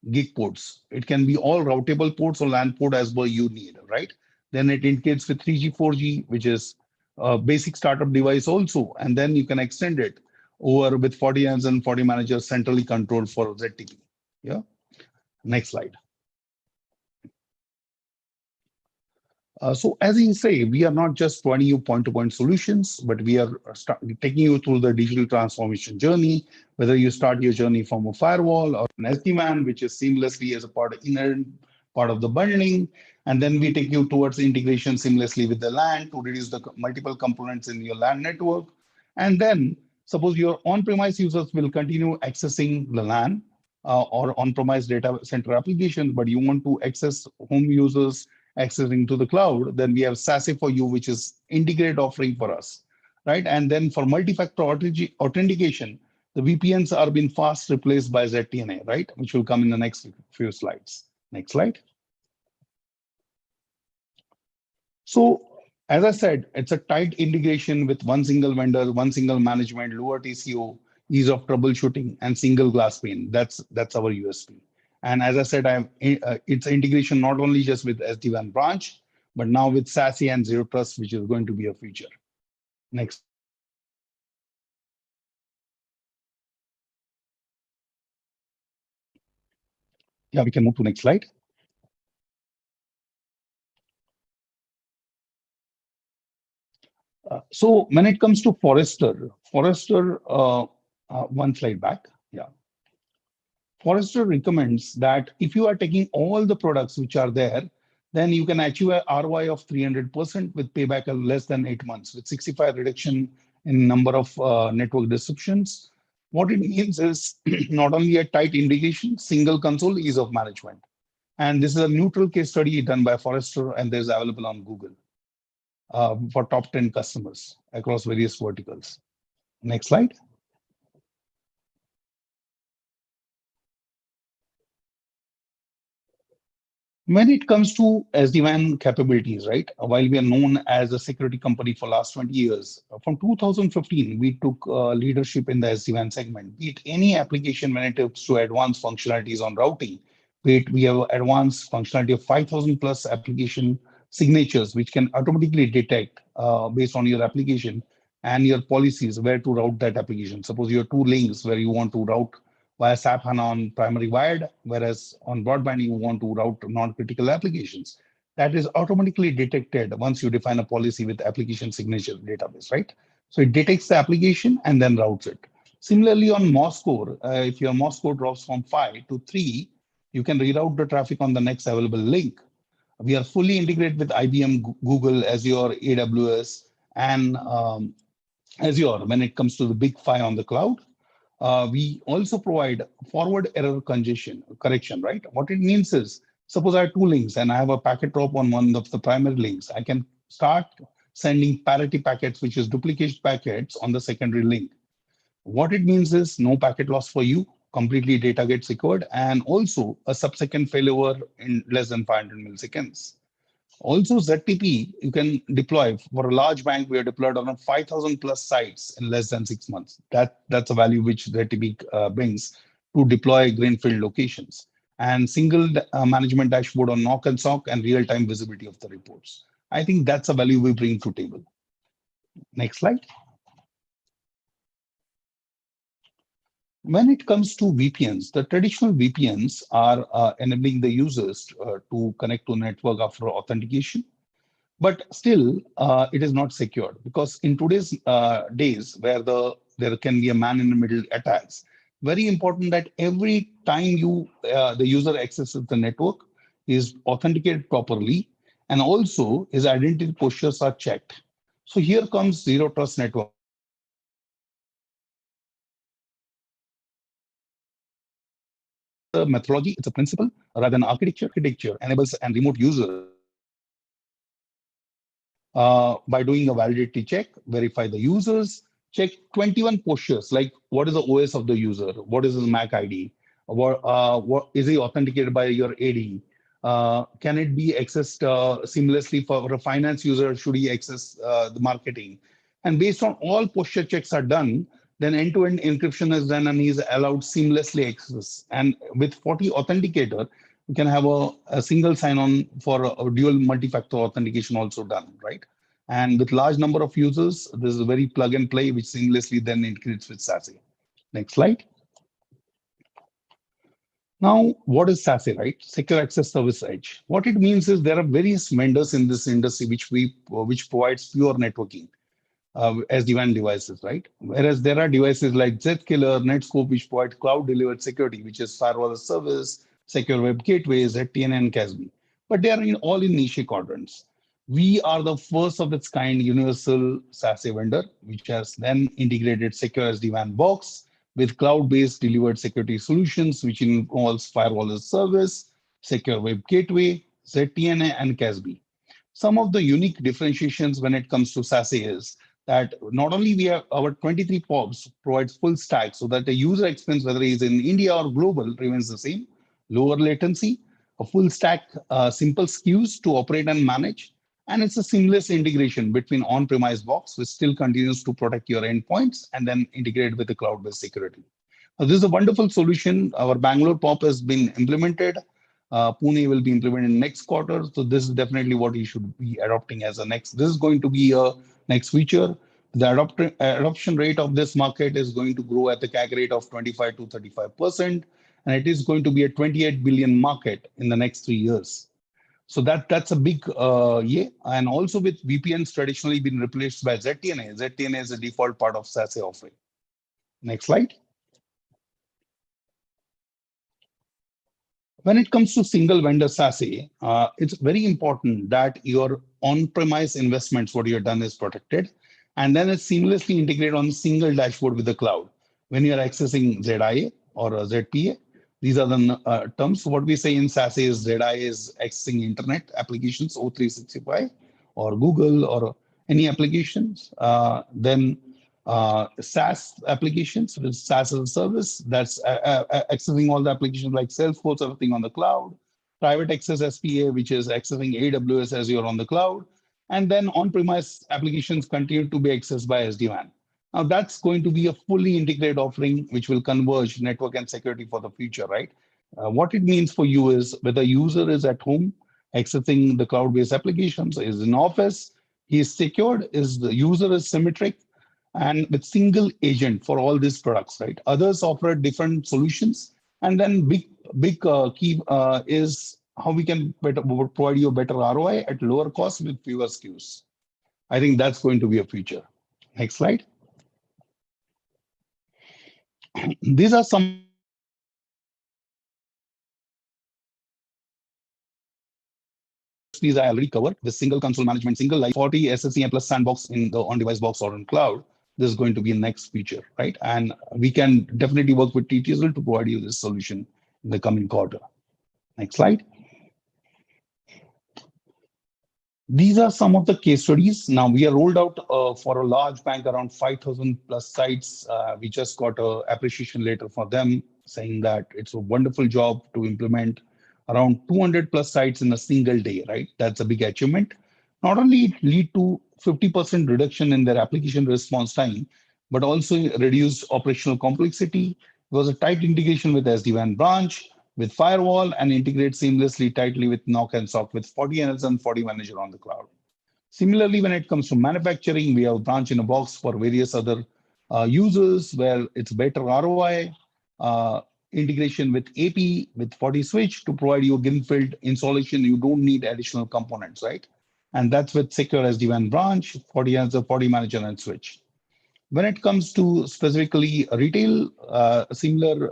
gig ports. It can be all routable ports or LAN port as per you need, right? Then it integrates with 3G, 4G, which is a basic startup device also. And then you can extend it over with 40 amps and 40 managers centrally controlled for ZTP. Yeah. Next slide. So as you say, we are not just providing you point-to-point solutions, but we are taking you through the digital transformation journey, whether you start your journey from a firewall or an SD-WAN, which is seamlessly as a inherent part of the bundling. And then we take you towards integration seamlessly with the LAN to reduce the multiple components in your LAN network. And then suppose your on-premise users will continue accessing the LAN or on-premise data center applications, but you want to access home users accessing to the cloud, then we have SASE for you, which is integrated offering for us, right? And then for multi-factor authentication, the VPNs are being fast replaced by ZTNA, right? Which will come in the next few slides. Next slide. So as I said, it's a tight integration with one single vendor, one single management, lower TCO, ease of troubleshooting, and single glass pane. That's our USP. And as I said, it's integration not only just with SD-WAN branch, but now with SASE and Zero Trust, which is going to be a feature. Next. Yeah, we can move to next slide. So when it comes to Forrester, one slide back. Yeah. Forrester recommends that if you are taking all the products which are there, then you can achieve a ROI of 300% with payback of less than 8 months with 65 reduction in number of network disruptions. What it means is not only a tight integration, single console, ease of management. And this is a neutral case study done by Forrester, and there's available on Google for top 10 customers across various verticals. Next slide. When it comes to SD-WAN capabilities, right? While we are known as a security company for last 20 years, from 2015, we took leadership in the SD-WAN segment. Be it any application when it comes to advanced functionalities on routing, be it we have advanced functionality of 5,000 plus application signatures, which can automatically detect based on your application and your policies where to route that application. Suppose you have 2 links where you want to route via SAP HANA on primary wired, whereas on broadband, you want to route non-critical applications. That is automatically detected once you define a policy with application signature database, right? So it detects the application and then routes it. Similarly, on MOS core, if your MOS core drops from 5 to 3, you can reroute the traffic on the next available link. We are fully integrated with IBM, Google, Azure, AWS, and Azure when it comes to the big 5 on the cloud. We also provide forward error correction, right? What it means is, suppose I have 2 links and I have a packet drop on one of the primary links. I can start sending parity packets, which is duplication packets on the secondary link. What it means is no packet loss for you, completely data gets secured, and also a sub-second failover in less than 500 milliseconds. Also, ZTP, you can deploy for a large bank. We are deployed on 5,000 plus sites in less than 6 months. That's a value which ZTP brings to deploy greenfield locations. And single management dashboard on knock and sock and real-time visibility of the reports. I think that's a value we bring to table. Next slide. When it comes to VPNs, the traditional VPNs are enabling the users to connect to network after authentication. But still, it is not secured because in today's days where there can be a man-in-the-middle attacks, very important that every time the user accesses the network is authenticated properly, and also his identity postures are checked. So here comes Zero Trust network. a methodology, it's a principle rather than architecture. Architecture enables and remote users by doing a validity check, verify the users, check 21 postures like what is the OS of the user, what is his MAC ID, what is he authenticated by your AD, can it be accessed seamlessly for a finance user, should he access the marketing? And based on all posture checks are done, then end-to-end encryption is done and he's allowed seamlessly access. And with 40 authenticator, you can have a single sign-on for a dual multi-factor authentication also done, right? And with large number of users, this is a very plug and play, which seamlessly then integrates with SASE. Next slide. Now, what is SASE, right? Secure Access Service Edge. What it means is there are various vendors in this industry which provides pure networking as SD-WAN devices, right? Whereas there are devices like Zscaler, Netscope, which provide cloud-delivered security, which is firewall as a service, secure web gateways, ZTNA, and CASB. But they are all in niche quadrants. We are the first of its kind universal SASE vendor, which has then integrated secure SD-WAN box with cloud-based delivered security solutions, which involves firewall as a service, secure web gateway, ZTNA, and CASB. Some of the unique differentiations when it comes to SASE is that not only we have our 23 POPs provides full stack so that the user experience, whether he is in India or global, remains the same, lower latency, a full stack, simple SKUs to operate and manage, and it's a seamless integration between on-premise box, which still continues to protect your endpoints and then integrate with the cloud-based security. This is a wonderful solution. Our Bangalore POP has been implemented. Pune will be implemented next quarter. So this is definitely what you should be adopting as a next. This is going to be a next feature. The adoption rate of this market is going to grow at the CAGR rate of 25 to 35%. And it is going to be a 28 billion market in the next 3 years. So that's a big yeah. And also with VPNs traditionally been replaced by ZTNA. ZTNA is a default part of SASE offering. Next slide. When it comes to single vendor SASE, it's very important that your on-premise investments, what you've done is protected, and then it's seamlessly integrated on a single dashboard with the cloud. When you're accessing ZIA or ZPA, these are the terms. What we say in SASE is ZIA is accessing internet applications, O365, or Google, or any applications. Then SaaS applications with SaaS as a service, that's accessing all the applications like Salesforce, everything on the cloud. Private access SPA, which is accessing AWS as you're on the cloud. And then on-premise applications continue to be accessed by SD-WAN. Now that's going to be a fully integrated offering, which will converge network and security for the future, right? What it means for you is whether user is at home, accessing the cloud-based applications, is in office, he is secured, is the user is symmetric, and with single agent for all these products, right? Others offer different solutions. And then big key is how we can provide you a better ROI at lower cost with fewer SKUs. I think that's going to be a feature. Next slide. These are some these I already covered. The single console management, single live 40 SSE plus sandbox in the on-device box or in cloud. This is going to be a next feature, right? And we can definitely work with TTSL to provide you this solution in the coming quarter. Next slide. These are some of the case studies. Now we are rolled out for a large bank, around 5,000 plus sites. We just got an appreciation letter for them saying that it's a wonderful job to implement around 200 plus sites in a single day, right? That's a big achievement. Not only it lead to 50% reduction in their application response time, but also reduce operational complexity. It was a tight integration with SD-WAN branch, with firewall, and integrate seamlessly tightly with NOC and SOC with 40 NLs and 40 manager on the cloud. Similarly, when it comes to manufacturing, we have a branch in a box for various other users where it's better ROI, integration with AP, with 40 switch to provide you a greenfield installation. You don't need additional components, right? And that's with secure SD-WAN branch, 40 NLs, 40 manager and switch. When it comes to specifically retail, similar,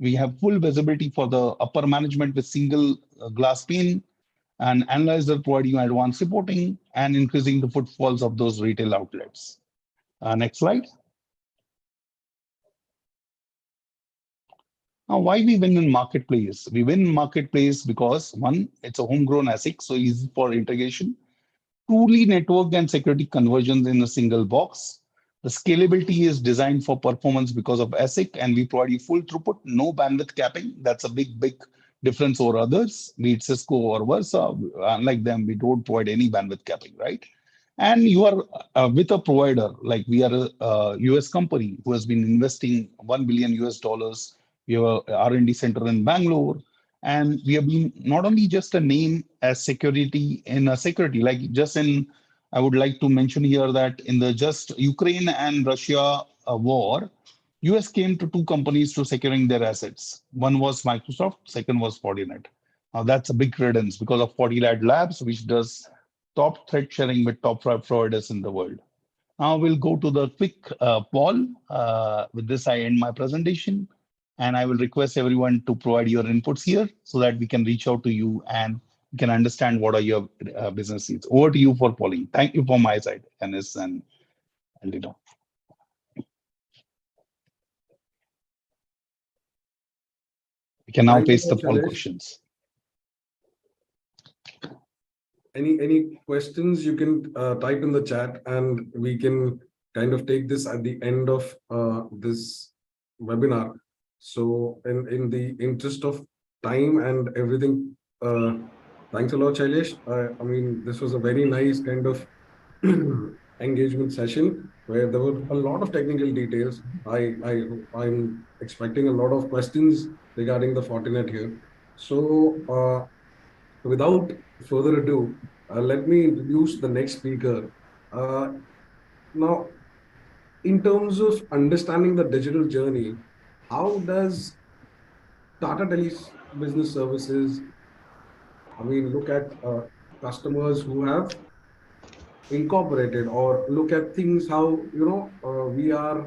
we have full visibility for the upper management with single glass pane and analyzer providing you advanced reporting and increasing the footfalls of those retail outlets. Next slide. Now, why we win in marketplace? We win in marketplace because one, it's a homegrown ASIC, so easy for integration. Truly network and security conversions in a single box. The scalability is designed for performance because of ASIC, and we provide you full throughput, no bandwidth capping. That's a big difference over others, be it Cisco or Versa. Unlike them, we don't provide any bandwidth capping, right? And you are with a provider, like we are a US company who has been investing $1 billion US. We have a R&D center in Bangalore, and we have been not only just a name as security in a security, like just in, I would like to mention here that in the just Ukraine and Russia war, US came to two companies to securing their assets. One was Microsoft, second was Fortinet. Now that's a big credence because of Fortinet Labs, which does top threat sharing with top five providers in the world. Now we'll go to the quick poll. With this, I end my presentation, and I will request everyone to provide your inputs here so that we can reach out to you and we can understand what are your business needs. Over to you for polling. Thank you from my side, Anis and Lino. We can now Thank you, paste the poll Shailesh. questions. Any questions you can type in the chat, and we can kind of take this at the end of this webinar. So in the interest of time and everything, thanks a lot, Shailesh. I mean, this was a very nice kind of engagement session where there were a lot of technical details. I'm expecting a lot of questions regarding the Fortinet here. So without further ado, let me introduce the next speaker. Now, in terms of understanding the digital journey, how does Tata Tele's business services, I mean, look at customers who have incorporated, or look at things how, we are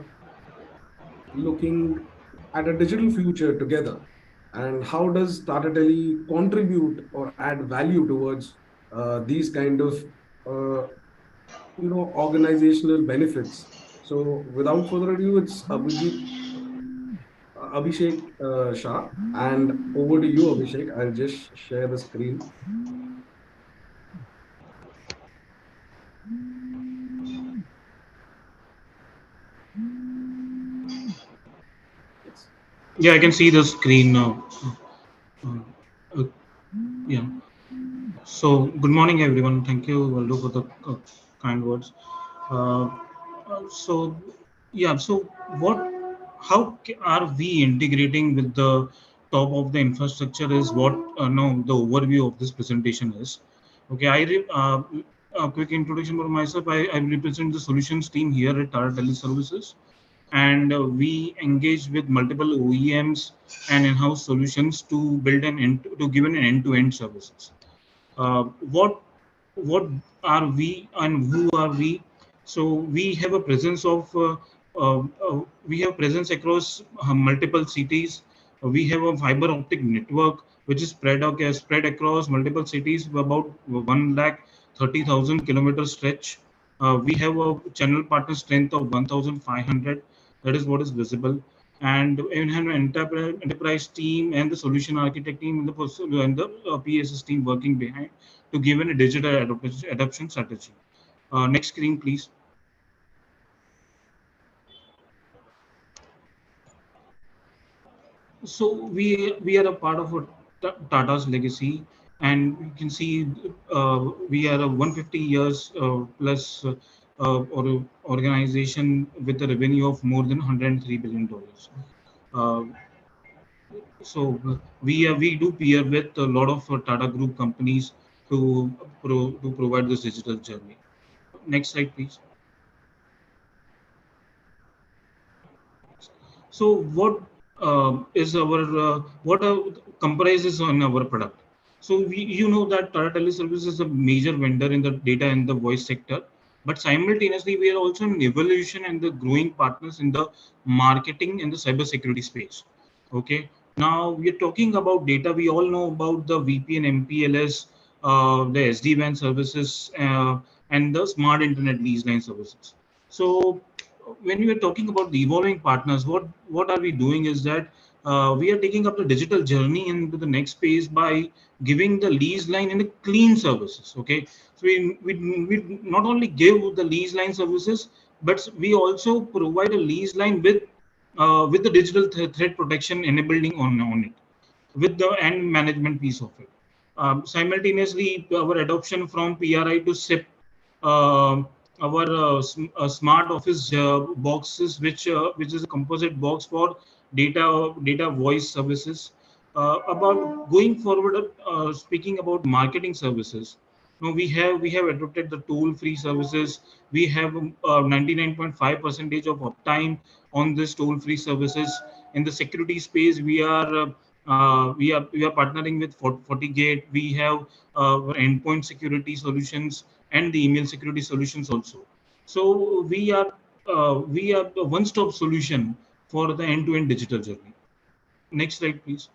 looking at a digital future together, and how does Tata Tele contribute or add value towards these kind of organizational benefits. So without further ado, it's Abhishek Shah, and over to you, Abhishek. I'll just share the screen. Yes. Yeah, I can see the screen now. Yeah. So, good morning, everyone. Thank you, Waldo, for the kind words. Uh, so, yeah. So, are we integrating with the top of the infrastructure? Is what no the overview of this presentation is. Okay, a quick introduction for myself. I represent the solutions team here at Tata Teleservices, and we engage with multiple OEMs and in-house solutions to build to give an end-to-end services. What are we and who are we? So we have a presence of we have presence across multiple cities. We have a fiber optic network which is spread across multiple cities, about 130,000 kilometer stretch. We have a channel partner strength of 1,500. That is what is visible, and we have an enterprise team and the solution architect team and the PSS team working behind to give a digital adoption strategy. Next screen, please. So we are a part of Tata's legacy, and you can see we are a 150 years plus organization with a revenue of more than $103 billion. Uh, so we do peer with a lot of Tata Group companies to provide this digital journey. Next slide, please. So is our what comprises on our product? So you know that Tata Teleservices is a major vendor in the data and the voice sector, but simultaneously we are also in evolution and the growing partners in the marketing and the cybersecurity space. Okay. Now we are talking about data. We all know about the VPN, MPLS, the SD-WAN services, and the smart internet lease line services. So when we are talking about the evolving partners, what are we doing is that we are taking up the digital journey into the next phase by giving the lease line and the clean services. Okay, so we not only give the lease line services, but we also provide a lease line with the digital threat protection enabling on it, with the end management piece of it. Simultaneously, our adoption from PRI to SIP, our smart office boxes, which is a composite box for data voice services. About going forward, speaking about marketing services, we have adopted the toll-free services. We have 99.5% of uptime on this toll-free services. In the security space, we are partnering with FortiGate. We have endpoint security solutions and the email security solutions also. So we are the one-stop solution for the end-to-end digital journey. Next slide, please.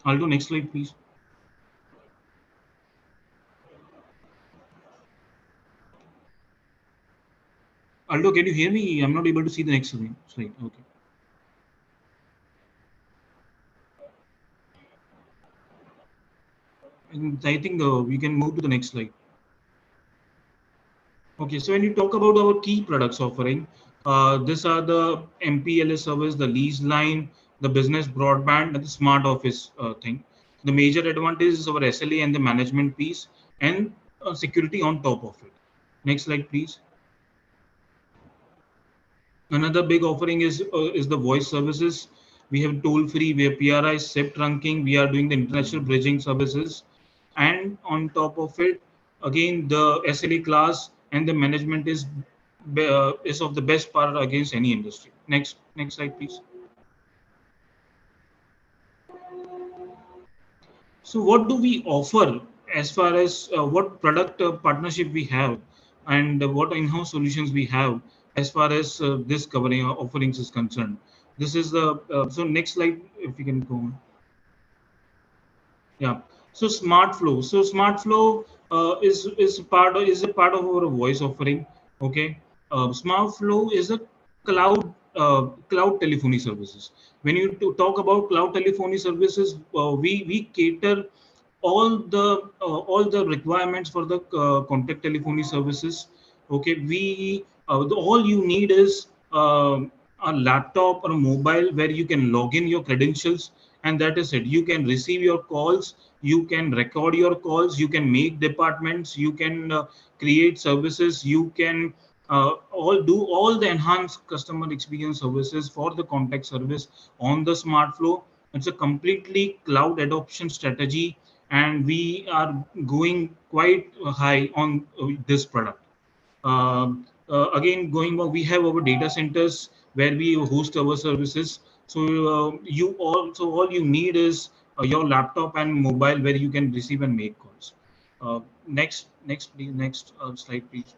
Aldo, next slide, please. Aldo, can you hear me? I'm not able to see the next slide. Okay. And I think we can move to the next slide. Okay, so when you talk about our key products offering, these are the MPLS service, the lease line, the business broadband, and the smart office thing. The major advantage is our SLA and the management piece, and security on top of it. Next slide, please. Another big offering is the voice services. We have toll free, we have PRI, SIP trunking. We are doing the international bridging services, and on top of it, again the SLA class and the management is of the best part against any industry. Next slide, please. So what do we offer as far as what product partnership we have, and what in-house solutions we have as far as this covering offerings is concerned? This is the so next slide, if you can go on. Yeah. So smart flow. So smart flow is a part of our voice offering. Okay. Smart flow is a cloud telephony services. When you talk about cloud telephony services, we cater all the requirements for the contact telephony services. Okay, all you need is a laptop or a mobile where you can log in your credentials, and that is it. You can receive your calls, you can record your calls, you can make departments, you can create services, you can all the enhanced customer experience services for the contact service on the smart flow. It's a completely cloud adoption strategy, and we are going quite high on this product. Again, going back, we have our data centers where we host our services. So all you need is your laptop and mobile where you can receive and make calls. Next, please, next slide, please.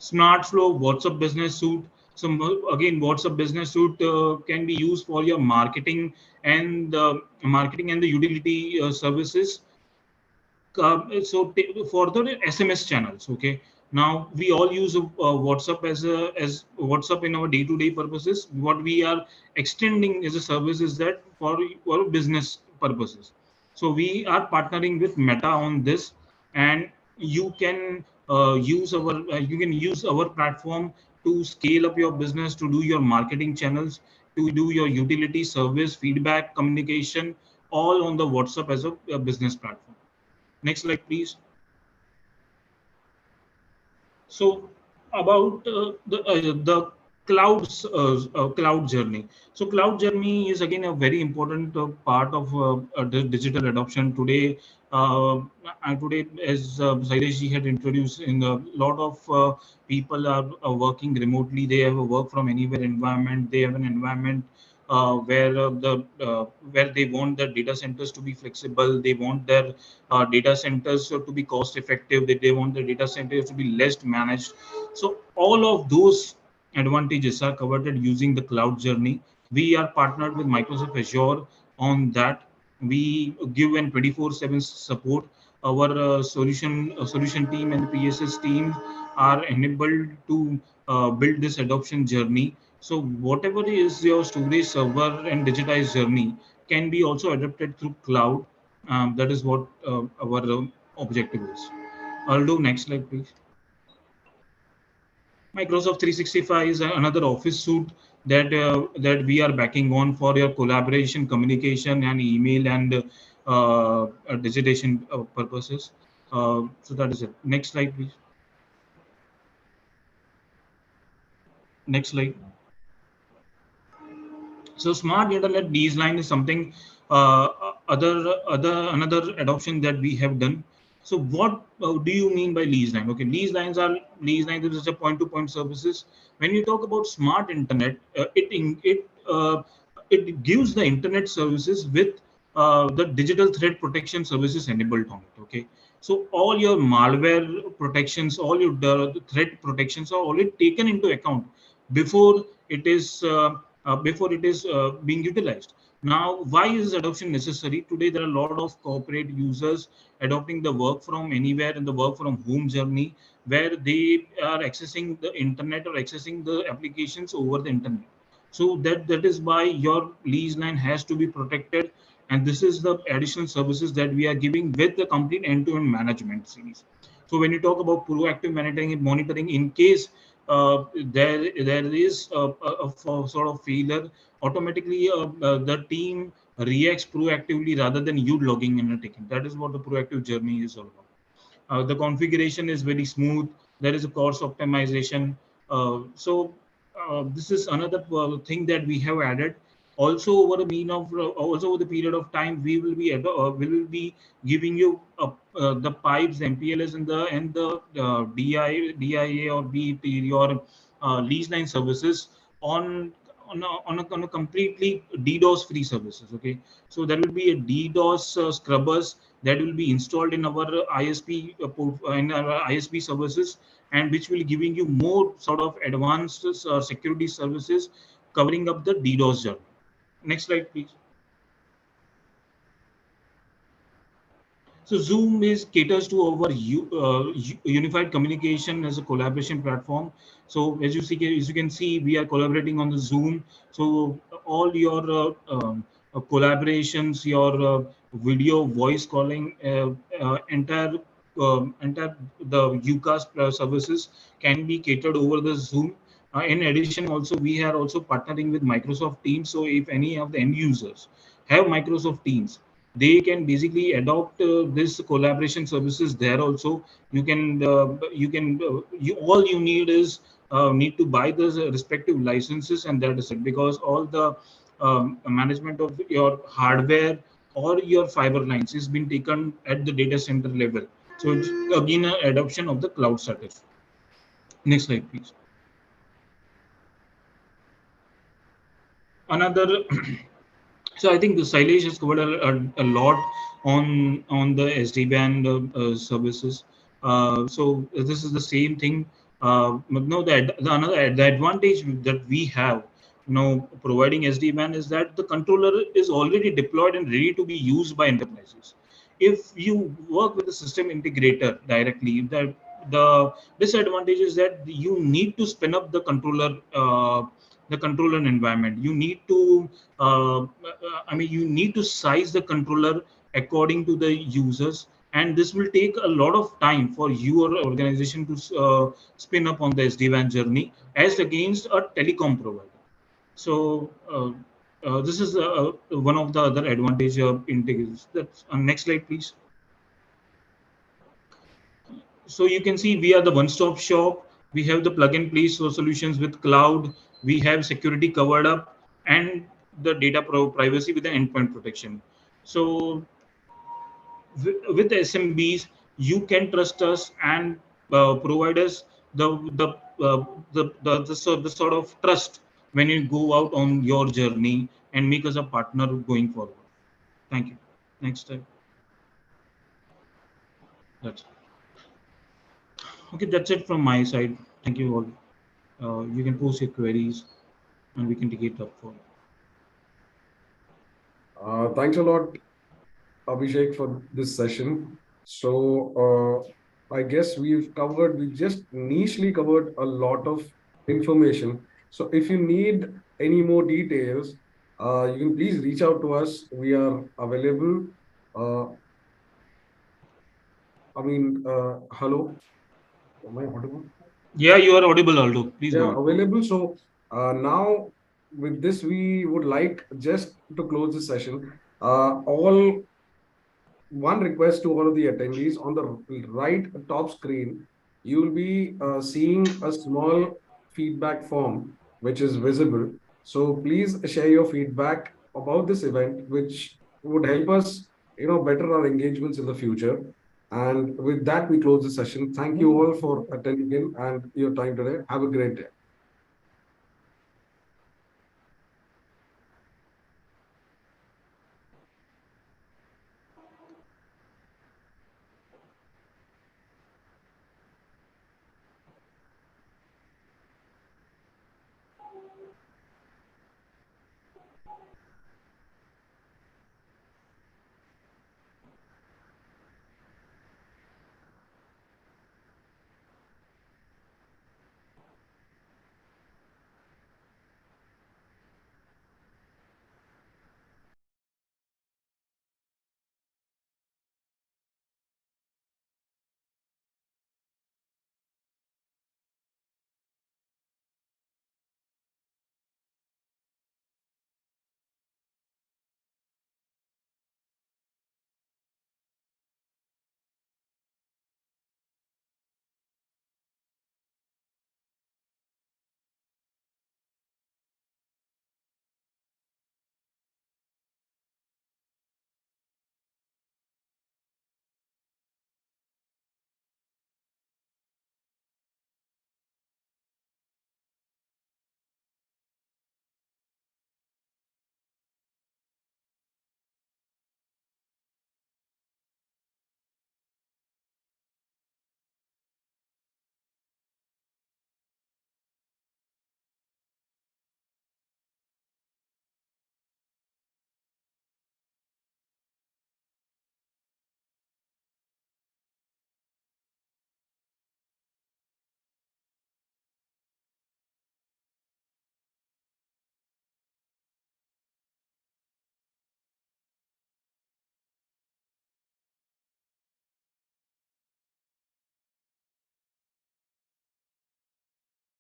Smart Flow WhatsApp Business Suite. So again, WhatsApp Business Suite can be used for your marketing and the utility services. For the SMS channels, okay. Now we all use WhatsApp as WhatsApp in our day-to-day purposes. What we are extending as a service is that for business purposes. So we are partnering with Meta on this, and you can use our platform to scale up your business, to do your marketing channels, to do your utility service, feedback, communication, all on the WhatsApp as a business platform. Next slide, please. So about the cloud journey. So cloud journey is again a very important part of the digital adoption today. Today, as Sailesh ji had introduced, in a lot of people are working remotely. They have a work from anywhere environment. They have an environment where they want their data centers to be flexible. They want their data centers to be cost effective. They want the data centers to be less managed. So all of those advantages are covered using the cloud journey. We are partnered with Microsoft Azure on that. We give an 24/7 support. Our solution team and the PSS team are enabled to build this adoption journey. So whatever is your storage server and digitized journey can be also adapted through cloud. That is what our objective is. I'll do next slide, please. Microsoft 365 is another office suite that we are backing on for your collaboration, communication, and email and digitization purposes. So that is it. Next slide, please. Next slide. So smart internet baseline is something another adoption that we have done. So what do you mean by lease line? Okay, lease lines is a point-to-point services. When you talk about smart internet, it gives the internet services with the digital threat protection services enabled on it. Okay, so all your malware protections, all your threat protections are already taken into account before it is. Before it is being utilized. Now, why is adoption necessary? Today, there are a lot of corporate users adopting the work from anywhere and the work from home journey, where they are accessing the internet or accessing the applications over the internet. So that is why your lease line has to be protected, and this is the additional services that we are giving with the complete end-to-end management series. So when you talk about proactive monitoring in case there is a sort of failure, automatically the team reacts proactively rather than you logging in and taking. That is what the proactive journey is all about. The configuration is very smooth. There is a course optimization. This is another thing that we have added. Also, also over the period of time, we will be giving you the pipes, the MPLS, and the DIA or BEP, your lease line services on on a completely DDoS free services. Okay, so there will be a DDoS scrubbers that will be installed in our in our ISP services, and which will giving you more sort of advanced security services covering up the DDoS journey. Next slide, please. So Zoom is caters to our unified communication as a collaboration platform. So as you can see, we are collaborating on the Zoom. So all your collaborations, your video, voice calling, entire the UCAS services can be catered over the Zoom. In addition, also we are also partnering with Microsoft Teams. So if any of the end users have Microsoft Teams, they can basically adopt this collaboration services there also. You all you need is need to buy the respective licenses, and that is it, because all the management of your hardware or your fiber lines is been taken at the data center level. So it's again an adoption of the cloud status. Next slide, please. Another So I think the Sailesh has covered a lot on the SD-WAN services. So this is the same thing. No, the advantage that we have, providing SD-WAN is that the controller is already deployed and ready to be used by enterprises. If you work with the system integrator directly, the disadvantage is that you need to spin up the controller environment. You need to you need to size the controller according to the users, and this will take a lot of time for your organization to spin up on the SD-WAN journey as against a telecom provider. So this is one of the other advantage of integration. That's next slide, please. So you can see we are the one-stop shop. We have the plug-and-play solutions with cloud. We have security covered up, and the data privacy with the endpoint protection. So with SMBs, you can trust us and provide us the sort of trust when you go out on your journey and make us a partner going forward. Thank you. Next slide. That's okay. That's it from my side. Thank you all. You can post your queries and we can take it up for. Thanks a lot, Abhishek, for this session. So I guess we've just nichely covered a lot of information So if you need any more details, you can please reach out to us. We are available. Hello, am I audible? Yeah, you are audible, Aldo. Please Yeah, go on. available. So now with this, we would like just to close the session. All one request to all of the attendees on the right top screen, you will be seeing a small feedback form which is visible. So please share your feedback about this event, which would help us, better our engagements in the future. And with that, we close the session. Thank you all for attending in and your time today. Have a great day.